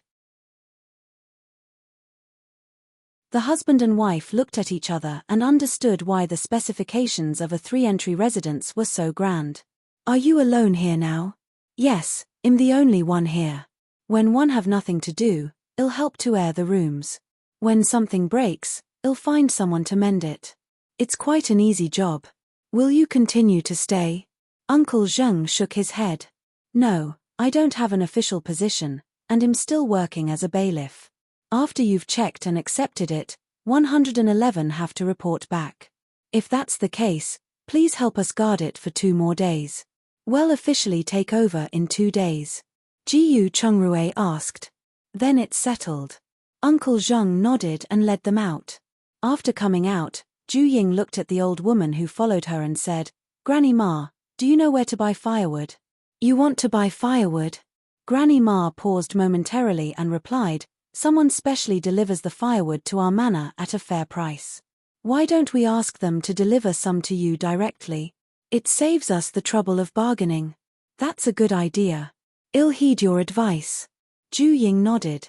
The husband and wife looked at each other and understood why the specifications of a 3-entry residence were so grand. "Are you alone here now?" "Yes, I'm the only one here. When one have nothing to do, I'll help to air the rooms. When something breaks, I'll find someone to mend it. It's quite an easy job. Will you continue to stay?" Uncle Zheng shook his head. "No, I don't have an official position, and I'm still working as a bailiff. After you've checked and accepted it, 111 have to report back. If that's the case, please help us guard it for 2 more days. We'll officially take over in 2 days. Jiyu Chungrue asked. Then it's settled. Uncle Zheng nodded and led them out. After coming out, Ju Ying looked at the old woman who followed her and said, "Granny Ma, do you know where to buy firewood?" "You want to buy firewood?" Granny Ma paused momentarily and replied, "Someone specially delivers the firewood to our manor at a fair price. Why don't we ask them to deliver some to you directly? It saves us the trouble of bargaining." "That's a good idea. I'll heed your advice." Ju Ying nodded.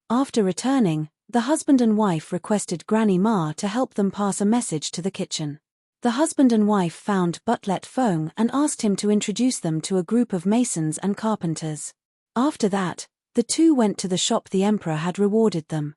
After returning, the husband and wife requested Granny Ma to help them pass a message to the kitchen. The husband and wife found Butlet Feng and asked him to introduce them to a group of masons and carpenters. After that, the two went to the shop the emperor had rewarded them.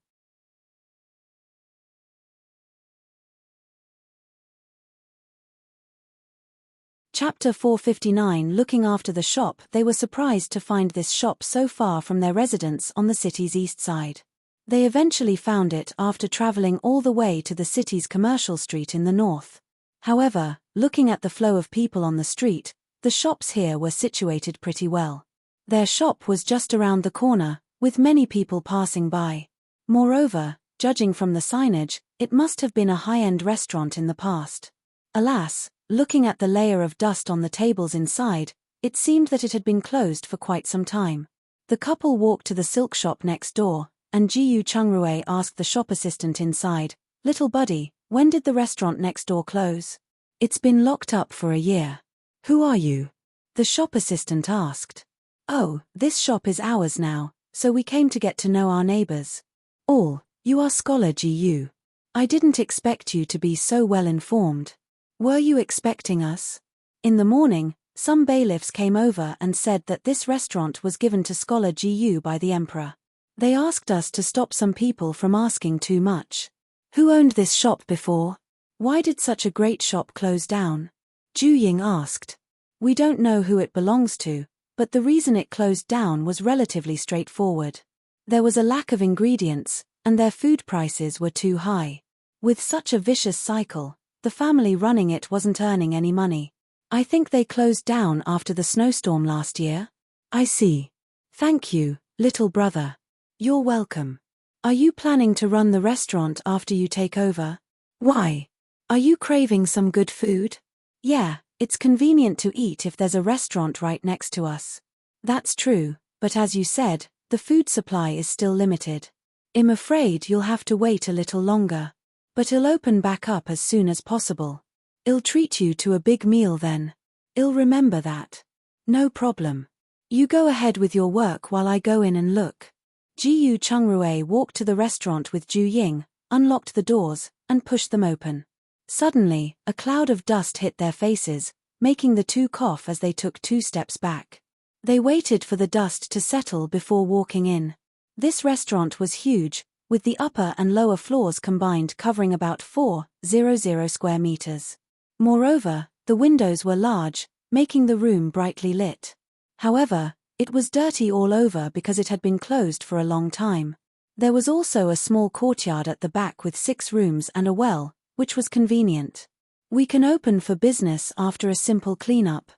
Chapter 459. Looking after the shop, they were surprised to find this shop so far from their residence on the city's east side. They eventually found it after traveling all the way to the city's commercial street in the north. However, looking at the flow of people on the street, the shops here were situated pretty well. Their shop was just around the corner, with many people passing by. Moreover, judging from the signage, it must have been a high-end restaurant in the past. Alas, looking at the layer of dust on the tables inside, it seemed that it had been closed for quite some time. The couple walked to the silk shop next door, and Jiyu Chungrue asked the shop assistant inside, "Little buddy, when did the restaurant next door close?" "It's been locked up for a year." "Who are you?" the shop assistant asked. "Oh, this shop is ours now, so we came to get to know our neighbors." "Oh, you are Scholar Jiyu. I didn't expect you to be so well informed. Were you expecting us?" In the morning, some bailiffs came over and said that this restaurant was given to Scholar Jiyu by the emperor. They asked us to stop some people from asking too much. "Who owned this shop before? Why did such a great shop close down?" Ju Ying asked. "We don't know who it belongs to, but the reason it closed down was relatively straightforward. There was a lack of ingredients, and their food prices were too high. With such a vicious cycle, the family running it wasn't earning any money. I think they closed down after the snowstorm last year." "I see. Thank you, little brother." "You're welcome. Are you planning to run the restaurant after you take over?" "Why? Are you craving some good food?" "Yeah, it's convenient to eat if there's a restaurant right next to us." "That's true, but as you said, the food supply is still limited. I'm afraid you'll have to wait a little longer. But I'll open back up as soon as possible. I'll treat you to a big meal then. I'll remember that." "No problem. You go ahead with your work while I go in and look." Jiyu Chungrue walked to the restaurant with Ju Ying, unlocked the doors, and pushed them open. Suddenly, a cloud of dust hit their faces, making the two cough as they took 2 steps back. They waited for the dust to settle before walking in. This restaurant was huge, with the upper and lower floors combined covering about 400 square meters. Moreover, the windows were large, making the room brightly lit. However, it was dirty all over because it had been closed for a long time. There was also a small courtyard at the back with 6 rooms and a well, which was convenient. We can open for business after a simple cleanup,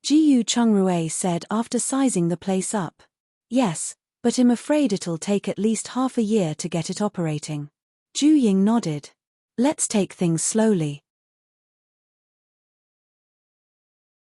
Gu Chungrui said after sizing the place up. Yes, but I'm afraid it'll take at least half a year to get it operating. Ju Ying nodded. Let's take things slowly.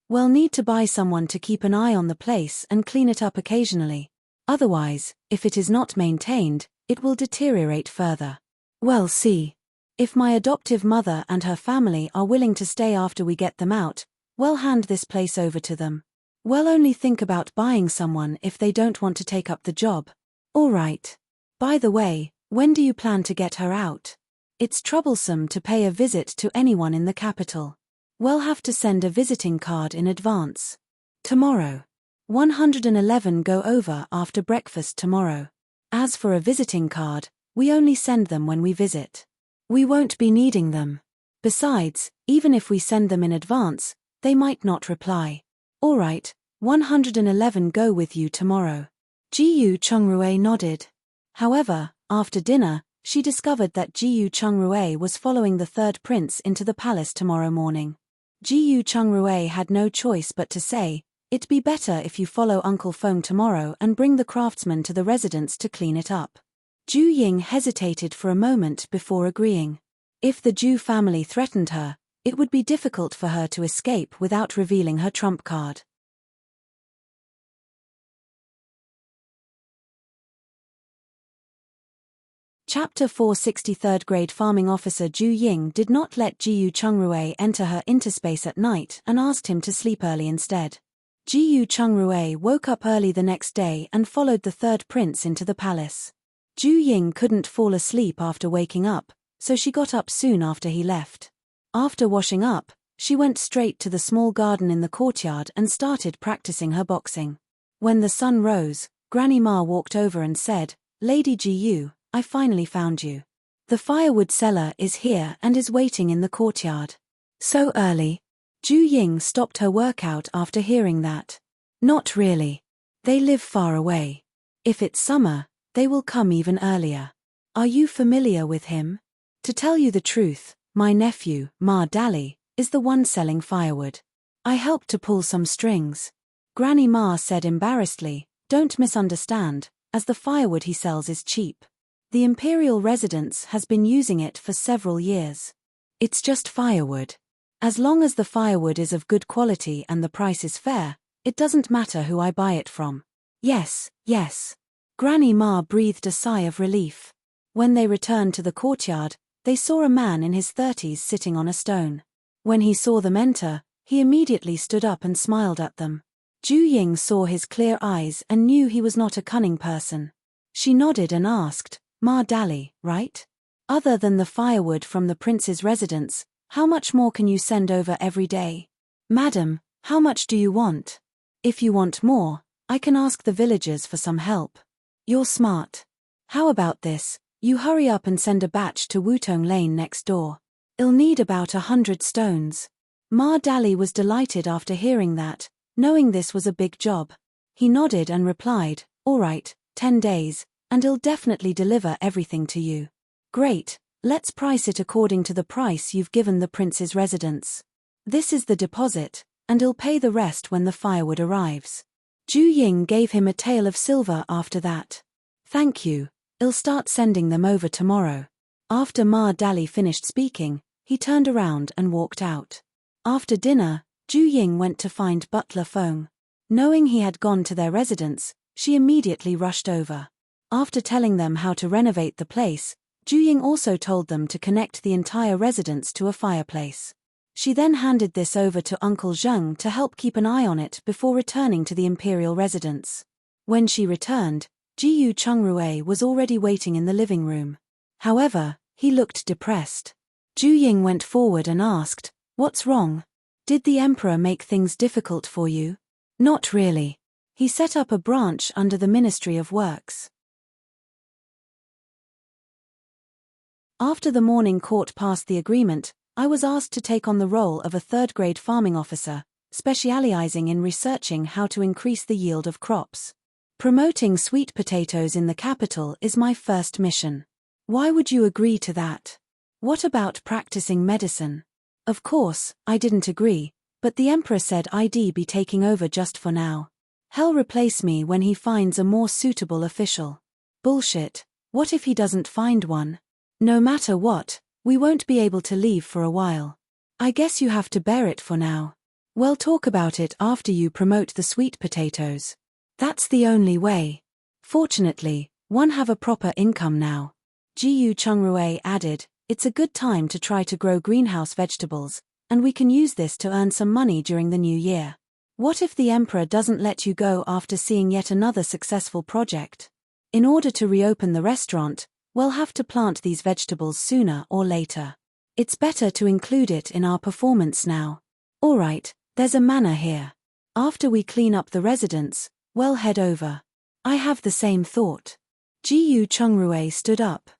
We'll need to buy someone to keep an eye on the place and clean it up occasionally. Otherwise, if it is not maintained, it will deteriorate further. Well, see. If my adoptive mother and her family are willing to stay after we get them out, we'll hand this place over to them. We'll only think about buying someone if they don't want to take up the job. All right. By the way, when do you plan to get her out? It's troublesome to pay a visit to anyone in the capital. We'll have to send a visiting card in advance. Tomorrow. 111 go over after breakfast tomorrow. As for a visiting card, we only send them when we visit. We won't be needing them. Besides, even if we send them in advance, they might not reply. All right, 111 go with you tomorrow. Gu Chungrui nodded. However, after dinner, she discovered that Gu Chungrui was following the third prince into the palace tomorrow morning. Gu Chungrui had no choice but to say, "It'd be better if you follow Uncle Feng tomorrow and bring the craftsman to the residence to clean it up." Ju Ying hesitated for a moment before agreeing. If the Ju family threatened her, it would be difficult for her to escape without revealing her trump card. Chapter 4 63rd grade farming officer Ju Ying did not let Gu Chungrui enter her interspace at night and asked him to sleep early instead. Gu Chungrui woke up early the next day and followed the third prince into the palace. Ju Ying couldn't fall asleep after waking up, so she got up soon after he left. After washing up, she went straight to the small garden in the courtyard and started practicing her boxing. When the sun rose, Granny Ma walked over and said, "Lady Gu, I finally found you. The firewood seller is here and is waiting in the courtyard." So early? Ju Ying stopped her workout after hearing that. Not really. They live far away. If it's summer, they will come even earlier. Are you familiar with him? To tell you the truth, my nephew, Ma Dali, is the one selling firewood. I helped to pull some strings. Granny Ma said embarrassedly, "Don't misunderstand, as the firewood he sells is cheap. The imperial residence has been using it for several years. It's just firewood. As long as the firewood is of good quality and the price is fair, it doesn't matter who I buy it from." Yes, yes. Granny Ma breathed a sigh of relief. When they returned to the courtyard, they saw a man in his 30s sitting on a stone. When he saw them enter, he immediately stood up and smiled at them. Ju Ying saw his clear eyes and knew he was not a cunning person. She nodded and asked, "Ma Dali, right? Other than the firewood from the prince's residence, how much more can you send over every day?" "Madam, how much do you want? If you want more, I can ask the villagers for some help." "You're smart. How about this? You hurry up and send a batch to Wutong Lane next door. I'll need about 100 stones." Ma Dali was delighted after hearing that, knowing this was a big job. He nodded and replied, "All right, 10 days, and I'll definitely deliver everything to you." "Great, let's price it according to the price you've given the prince's residence. This is the deposit, and I'll pay the rest when the firewood arrives." Ju Ying gave him a tael of silver after that. "Thank you. I'll start sending them over tomorrow." After Ma Dali finished speaking, he turned around and walked out. After dinner, Ju Ying went to find Butler Feng. Knowing he had gone to their residence, she immediately rushed over. After telling them how to renovate the place, Ju Ying also told them to connect the entire residence to a fireplace. She then handed this over to Uncle Zheng to help keep an eye on it before returning to the imperial residence. When she returned, Gu Chungrui was already waiting in the living room. However, he looked depressed. Ju Ying went forward and asked, "What's wrong? Did the emperor make things difficult for you?" "Not really. He set up a branch under the Ministry of Works." After the morning court passed the agreement, I was asked to take on the role of a third-grade farming officer, specializing in researching how to increase the yield of crops. Promoting sweet potatoes in the capital is my first mission. Why would you agree to that? What about practicing medicine? Of course, I didn't agree, but the emperor said I'd be taking over just for now. He'll replace me when he finds a more suitable official. Bullshit. What if he doesn't find one? No matter what, we won't be able to leave for a while. I guess you have to bear it for now. We'll talk about it after you promote the sweet potatoes. That's the only way. Fortunately, one have a proper income now. Gu Chungrui added, it's a good time to try to grow greenhouse vegetables, and we can use this to earn some money during the new year. What if the emperor doesn't let you go after seeing yet another successful project? In order to reopen the restaurant, we'll have to plant these vegetables sooner or later. It's better to include it in our performance now. Alright, there's a manor here. After we clean up the residence, we'll head over. I have the same thought. Gu Chungrui stood up.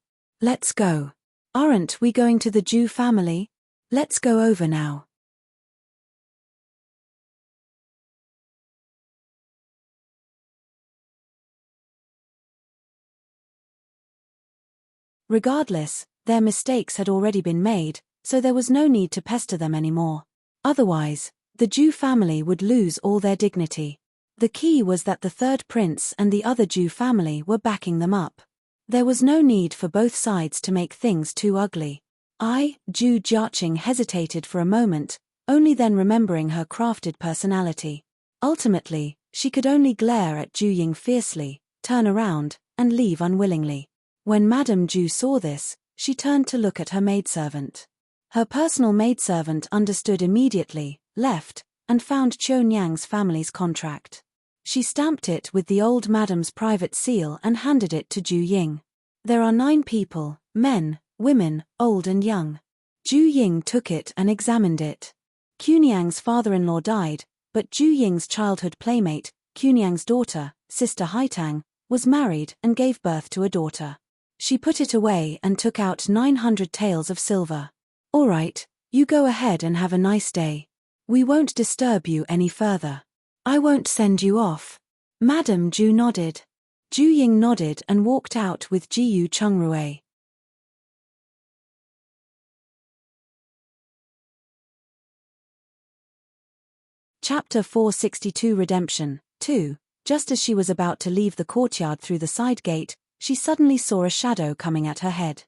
Let's go. Aren't we going to the Jew family? Let's go over now. Regardless, their mistakes had already been made, so there was no need to pester them anymore. Otherwise, the Jew family would lose all their dignity. The key was that the third prince and the other Jew family were backing them up. There was no need for both sides to make things too ugly. Ju Jiaqing hesitated for a moment, only then remembering her crafted personality. Ultimately, she could only glare at Ju Ying fiercely, turn around, and leave unwillingly. When Madame Ju saw this, she turned to look at her maidservant. Her personal maidservant understood immediately, left, and found Qiu Niang's family's contract. She stamped it with the old madame's private seal and handed it to Ju Ying. There are 9 people, men, women, old and young. Ju Ying took it and examined it. Quniang's father-in-law died, but Ju Ying's childhood playmate, Quniang's daughter, Sister Haitang, was married and gave birth to a daughter. She put it away and took out 900 taels of silver. Alright, you go ahead and have a nice day. We won't disturb you any further. I won't send you off. Madame Ju nodded. Ju Ying nodded and walked out with Gu Chungrui. Chapter 462 Redemption 2. Just as she was about to leave the courtyard through the side gate, she suddenly saw a shadow coming at her head.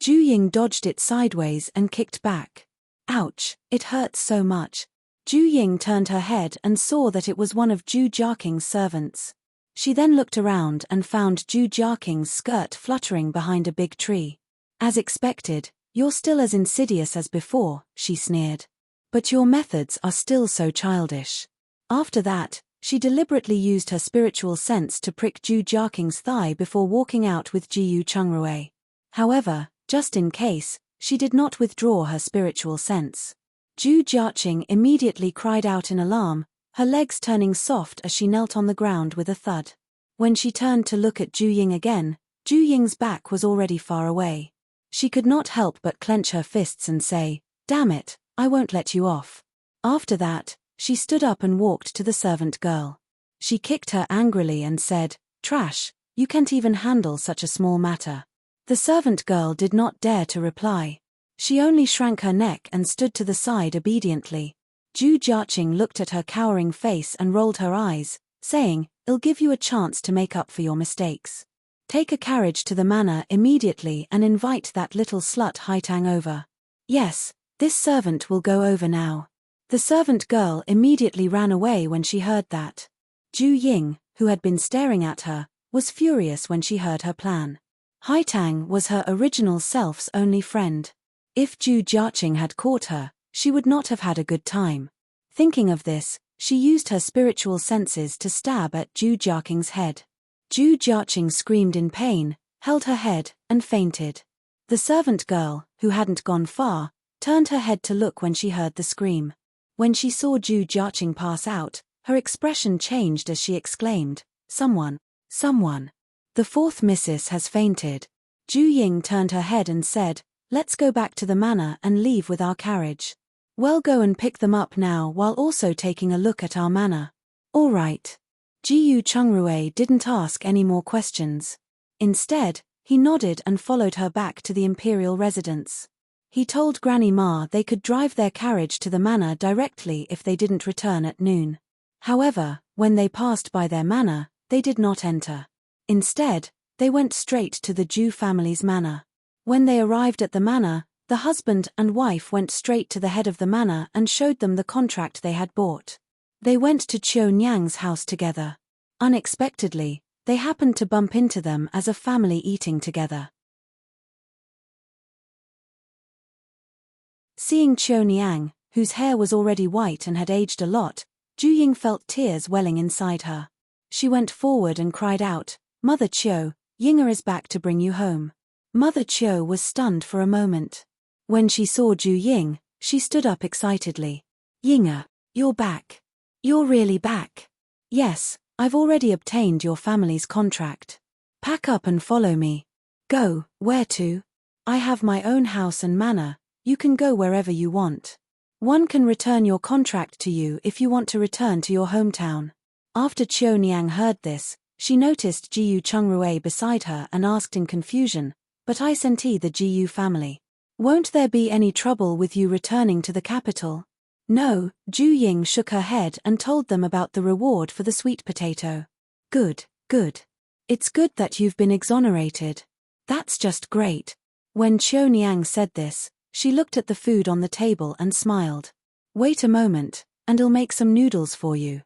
Ju Ying dodged it sideways and kicked back. Ouch, it hurts so much. Ju Ying turned her head and saw that it was one of Ju Jiaqing's servants. She then looked around and found Ju Jiaqing's skirt fluttering behind a big tree. As expected, you're still as insidious as before, she sneered. But your methods are still so childish. After that, she deliberately used her spiritual sense to prick Ju Jiaqing's thigh before walking out with Gu Chungrui. However, just in case, she did not withdraw her spiritual sense. Ju Jiaqing immediately cried out in alarm, her legs turning soft as she knelt on the ground with a thud. When she turned to look at Ju Ying again, Ju Ying's back was already far away. She could not help but clench her fists and say, "Damn it, I won't let you off." After that, she stood up and walked to the servant girl. She kicked her angrily and said, "Trash, you can't even handle such a small matter." The servant girl did not dare to reply. She only shrank her neck and stood to the side obediently. Ju Jiaqing looked at her cowering face and rolled her eyes, saying, "I'll give you a chance to make up for your mistakes. Take a carriage to the manor immediately and invite that little slut Haitang over." "Yes, this servant will go over now." The servant girl immediately ran away when she heard that. Ju Ying, who had been staring at her, was furious when she heard her plan. Haitang was her original self's only friend. If Ju Jiaqing had caught her, she would not have had a good time. Thinking of this, she used her spiritual senses to stab at Ju Jiaqing's head. Ju Jiaqing screamed in pain, held her head, and fainted. The servant girl, who hadn't gone far, turned her head to look when she heard the scream. When she saw Ju Jiaqing pass out, her expression changed as she exclaimed, "Someone! Someone! The fourth missus has fainted." Ju Ying turned her head and said, let's go back to the manor and leave with our carriage. We'll go and pick them up now while also taking a look at our manor. All right. Jiyu Chungrue didn't ask any more questions. Instead, he nodded and followed her back to the imperial residence. He told Granny Ma they could drive their carriage to the manor directly if they didn't return at noon. However, when they passed by their manor, they did not enter. Instead, they went straight to the Ju family's manor. When they arrived at the manor, the husband and wife went straight to the head of the manor and showed them the contract they had bought. They went to Qiu Nyang's house together. Unexpectedly, they happened to bump into them as a family eating together. Seeing Qiu Nyang, whose hair was already white and had aged a lot, Ju Ying felt tears welling inside her. She went forward and cried out, "Mother Qiu, Yinger is back to bring you home." Mother Qiu was stunned for a moment. When she saw Ju Ying, she stood up excitedly. "Yinger, you're back. You're really back." "Yes, I've already obtained your family's contract. Pack up and follow me." "Go, where to?" "I have my own house and manor, you can go wherever you want. One can return your contract to you if you want to return to your hometown." After Qiu Niang heard this, she noticed Jiyu Chungrue beside her and asked in confusion, "But I senti the Jiyu family. Won't there be any trouble with you returning to the capital?" "No," Ju Ying shook her head and told them about the reward for the sweet potato. "Good, good. It's good that you've been exonerated. That's just great." When Qiu Niang said this, she looked at the food on the table and smiled. "Wait a moment, and I'll make some noodles for you."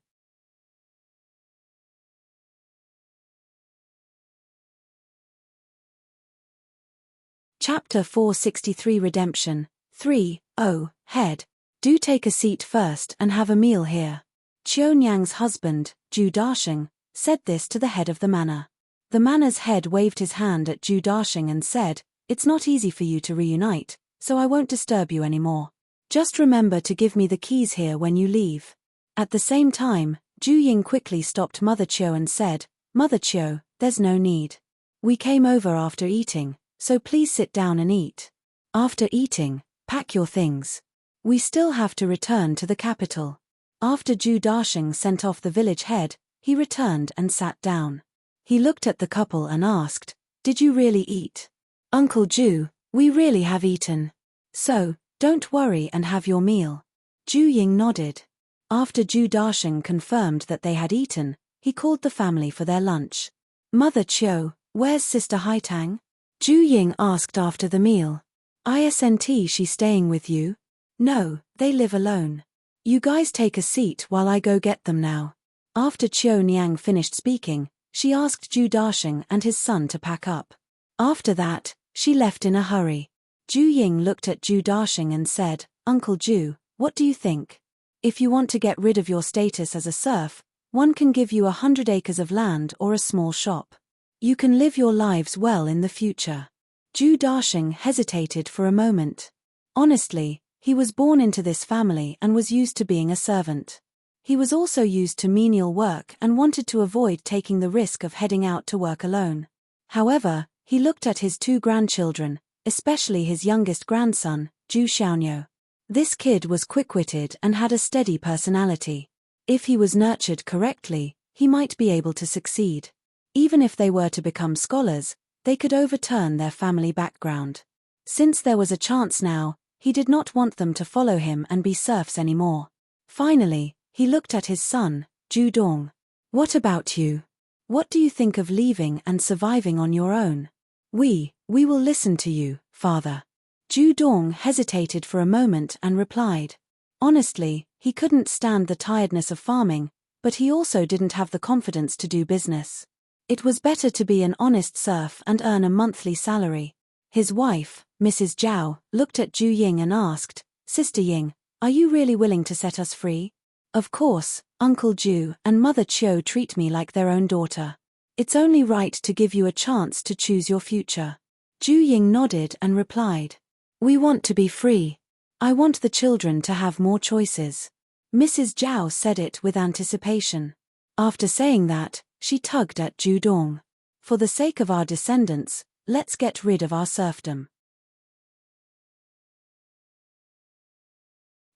Chapter 463 Redemption 3. Oh, head. Do take a seat first and have a meal here. Qiu Nyang's husband, Ju Dasheng, said this to the head of the manor. The manor's head waved his hand at Ju Dasheng and said, "It's not easy for you to reunite, so I won't disturb you anymore. Just remember to give me the keys here when you leave." At the same time, Ju Ying quickly stopped Mother Qiu and said, "Mother Qiu, there's no need. We came over after eating, so please sit down and eat. After eating, pack your things. We still have to return to the capital." After Ju Dasheng sent off the village head, he returned and sat down. He looked at the couple and asked, "Did you really eat?" "Uncle Ju, we really have eaten. So, don't worry and have your meal." Ju Ying nodded. After Ju Dasheng confirmed that they had eaten, he called the family for their lunch. "Mother Qiu, where's Sister Haitang?" Ju Ying asked after the meal. "Isn't she staying with you?" "No, they live alone. You guys take a seat while I go get them now." After Qiu Niang finished speaking, she asked Ju Dasheng and his son to pack up. After that, she left in a hurry. Ju Ying looked at Ju Dasheng and said, "Uncle Ju, what do you think? If you want to get rid of your status as a serf, one can give you 100 acres of land or a small shop. You can live your lives well in the future." Ju Dasheng hesitated for a moment. Honestly, he was born into this family and was used to being a servant. He was also used to menial work and wanted to avoid taking the risk of heading out to work alone. However, he looked at his two grandchildren, especially his youngest grandson, Ju Xiaonyo. This kid was quick-witted and had a steady personality. If he was nurtured correctly, he might be able to succeed. Even if they were to become scholars, they could overturn their family background. Since there was a chance now, he did not want them to follow him and be serfs anymore. Finally, he looked at his son, Ju Dong. "What about you? What do you think of leaving and surviving on your own?" We will listen to you, father." Ju Dong hesitated for a moment and replied. Honestly, he couldn't stand the tiredness of farming, but he also didn't have the confidence to do business. It was better to be an honest serf and earn a monthly salary. His wife, Mrs. Zhao, looked at Ju Ying and asked, "Sister Ying, are you really willing to set us free?" "Of course, Uncle Ju and Mother Qiu treat me like their own daughter. It's only right to give you a chance to choose your future." Ju Ying nodded and replied, "We want to be free. I want the children to have more choices." Mrs. Zhao said it with anticipation. After saying that, she tugged at Ju Dong. "For the sake of our descendants, let's get rid of our serfdom."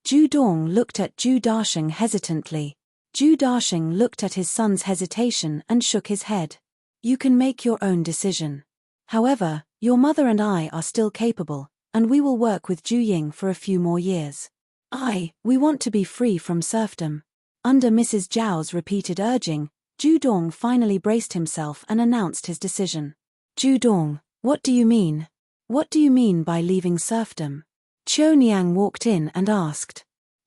Ju Dong looked at Ju Dasheng hesitantly. Ju Dasheng looked at his son's hesitation and shook his head. You can make your own decision. However, your mother and I are still capable, and we will work with Ju Ying for a few more years. We want to be free from serfdom. Under Mrs. Zhao's repeated urging, Ju Dong finally braced himself and announced his decision. Ju Dong, what do you mean? What do you mean by leaving serfdom? Qiu Niang walked in and asked.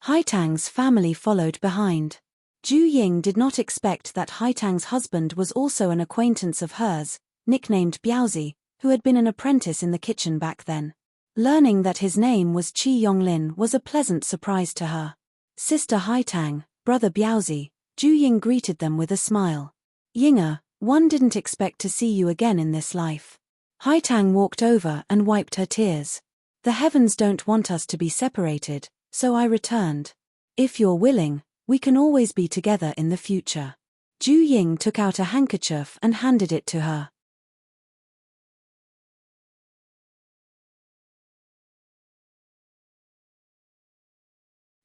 Haitang's family followed behind. Ju Ying did not expect that Haitang's husband was also an acquaintance of hers, nicknamed Biaozi, who had been an apprentice in the kitchen back then. Learning that his name was Qi Yonglin was a pleasant surprise to her. Sister Haitang, brother Biaozi, Ju Ying greeted them with a smile. Yinga, one didn't expect to see you again in this life. Haitang walked over and wiped her tears. The heavens don't want us to be separated, so I returned. If you're willing, we can always be together in the future. Ju Ying took out a handkerchief and handed it to her.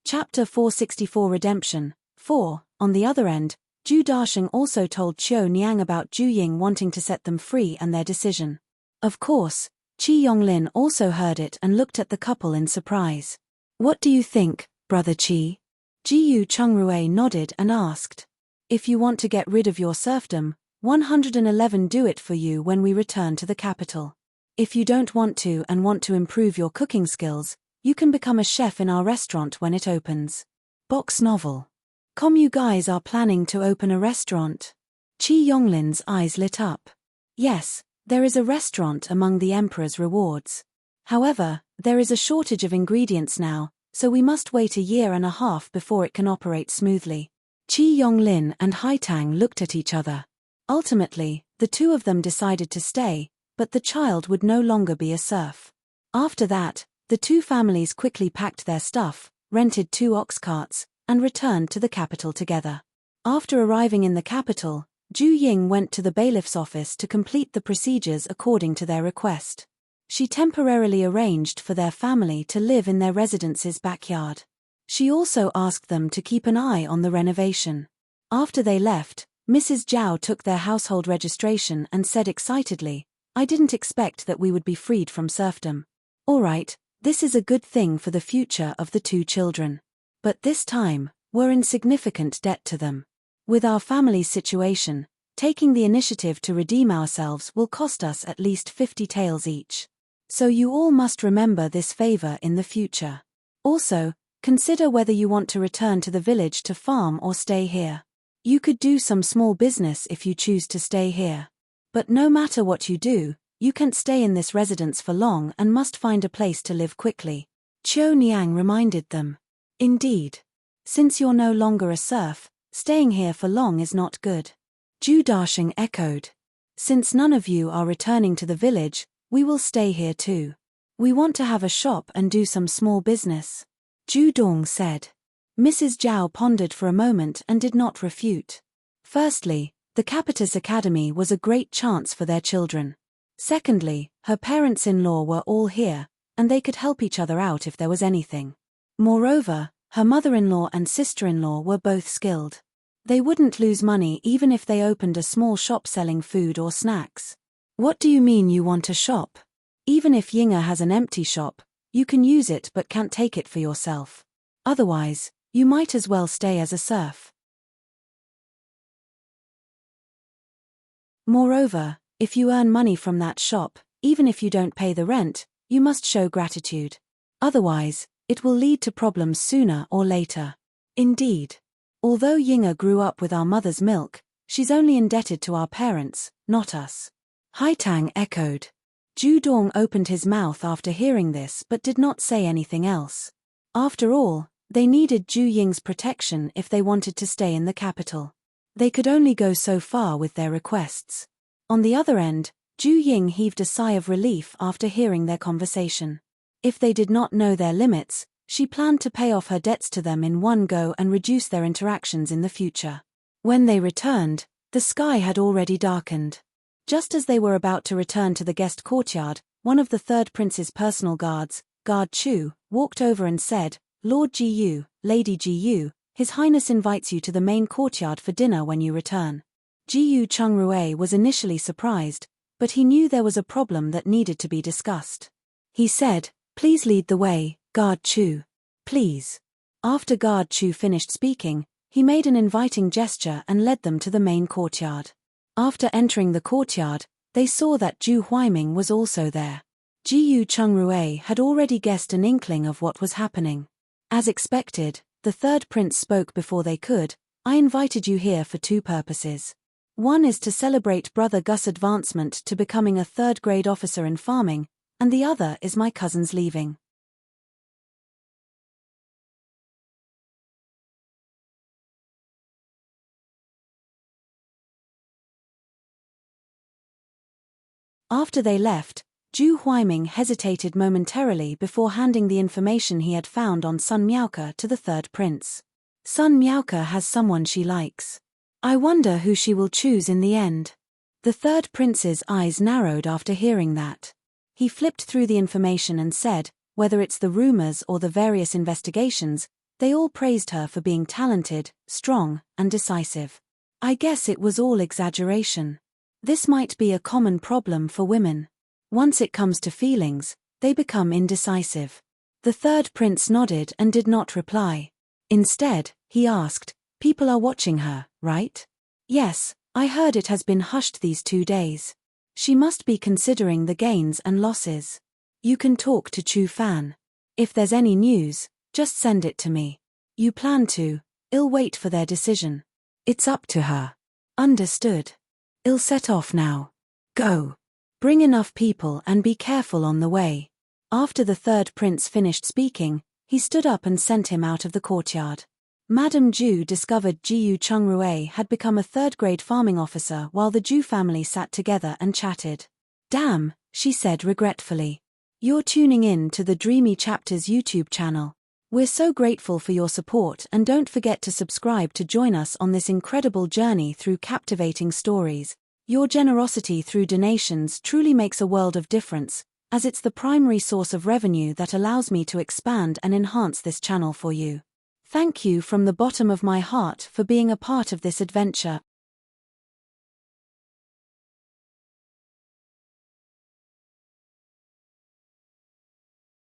Chapter 464 Redemption 4. On the other end, Ju Dasheng also told Qiu Niang about Ju Ying wanting to set them free and their decision. Of course, Qi Yonglin also heard it and looked at the couple in surprise. What do you think, brother Qi? Jiyu Chungrui nodded and asked. If you want to get rid of your serfdom, 111 do it for you when we return to the capital. If you don't want to and want to improve your cooking skills, you can become a chef in our restaurant when it opens. Box novel. You guys are planning to open a restaurant? Qi Yonglin's eyes lit up. Yes, there is a restaurant among the emperor's rewards. However, there is a shortage of ingredients now, so we must wait a year and a half before it can operate smoothly. Qi Yonglin and Haitang looked at each other. Ultimately, the two of them decided to stay, but the child would no longer be a serf. After that, the two families quickly packed their stuff, rented 2 ox carts, and returned to the capital together. After arriving in the capital, Ju Ying went to the bailiff's office to complete the procedures according to their request. She temporarily arranged for their family to live in their residence's backyard. She also asked them to keep an eye on the renovation. After they left, Mrs. Zhao took their household registration and said excitedly, I didn't expect that we would be freed from serfdom. All right, this is a good thing for the future of the 2 children. But this time, we're in significant debt to them. With our family's situation, taking the initiative to redeem ourselves will cost us at least 50 taels each. So you all must remember this favor in the future. Also, consider whether you want to return to the village to farm or stay here. You could do some small business if you choose to stay here. But no matter what you do, you can't stay in this residence for long and must find a place to live quickly. Qiu Niang reminded them. Indeed. Since you're no longer a serf, staying here for long is not good. Ju Dasheng echoed. Since none of you are returning to the village, we will stay here too. We want to have a shop and do some small business. Ju Dong said. Mrs. Zhao pondered for a moment and did not refute. Firstly, the Capitus Academy was a great chance for their children. Secondly, her parents-in-law were all here, and they could help each other out if there was anything. Moreover, her mother-in-law and sister-in-law were both skilled. They wouldn't lose money even if they opened a small shop selling food or snacks. What do you mean you want a shop? Even if Yinga has an empty shop, you can use it but can't take it for yourself. Otherwise, you might as well stay as a serf. Moreover, if you earn money from that shop, even if you don't pay the rent, you must show gratitude. Otherwise, it will lead to problems sooner or later. Indeed. Although Yinga grew up with our mother's milk, she's only indebted to our parents, not us. Haitang echoed. Ju Dong opened his mouth after hearing this but did not say anything else. After all, they needed Ju Ying's protection if they wanted to stay in the capital. They could only go so far with their requests. On the other end, Ju Ying heaved a sigh of relief after hearing their conversation. If they did not know their limits, she planned to pay off her debts to them in one go and reduce their interactions in the future. When they returned, the sky had already darkened. Just as they were about to return to the guest courtyard, one of the third prince's personal guards, Guard Chu, walked over and said, Lord Gu, Lady Gu, His Highness invites you to the main courtyard for dinner when you return. Gu Chungrui was initially surprised, but he knew there was a problem that needed to be discussed. He said, "Please lead the way, Guard Chu. Please." After Guard Chu finished speaking, he made an inviting gesture and led them to the main courtyard. After entering the courtyard, they saw that Zhu Huaiming was also there. Jiyu Chungrui had already guessed an inkling of what was happening. As expected, the third prince spoke before they could. "I invited you here for two purposes. One is to celebrate Brother Gus' advancement to becoming a third-grade officer in farming, and the other is my cousin's leaving." After they left, Zhu Huaiming hesitated momentarily before handing the information he had found on Sun Miaoke to the third prince. "Sun Miaoke has someone she likes. I wonder who she will choose in the end." The third prince's eyes narrowed after hearing that. He flipped through the information and said, whether it's the rumors or the various investigations, they all praised her for being talented, strong, and decisive. I guess it was all exaggeration. This might be a common problem for women. Once it comes to feelings, they become indecisive. The third prince nodded and did not reply. Instead, he asked, "People are watching her, right?" "Yes, I heard it has been hushed these 2 days. She must be considering the gains and losses. You can talk to Chu Fan. If there's any news, just send it to me. You plan to, I'll wait for their decision. It's up to her." "Understood. I'll set off now. Go. Bring enough people and be careful on the way." After the third prince finished speaking, he stood up and sent him out of the courtyard. Madame Zhu discovered Jiyu Chungrui had become a third-grade farming officer while the Zhu family sat together and chatted. "Damn," she said regretfully. "You're tuning in to the Dreamy Chapters YouTube channel. We're so grateful for your support, and don't forget to subscribe to join us on this incredible journey through captivating stories. Your generosity through donations truly makes a world of difference, as it's the primary source of revenue that allows me to expand and enhance this channel for you. Thank you from the bottom of my heart for being a part of this adventure.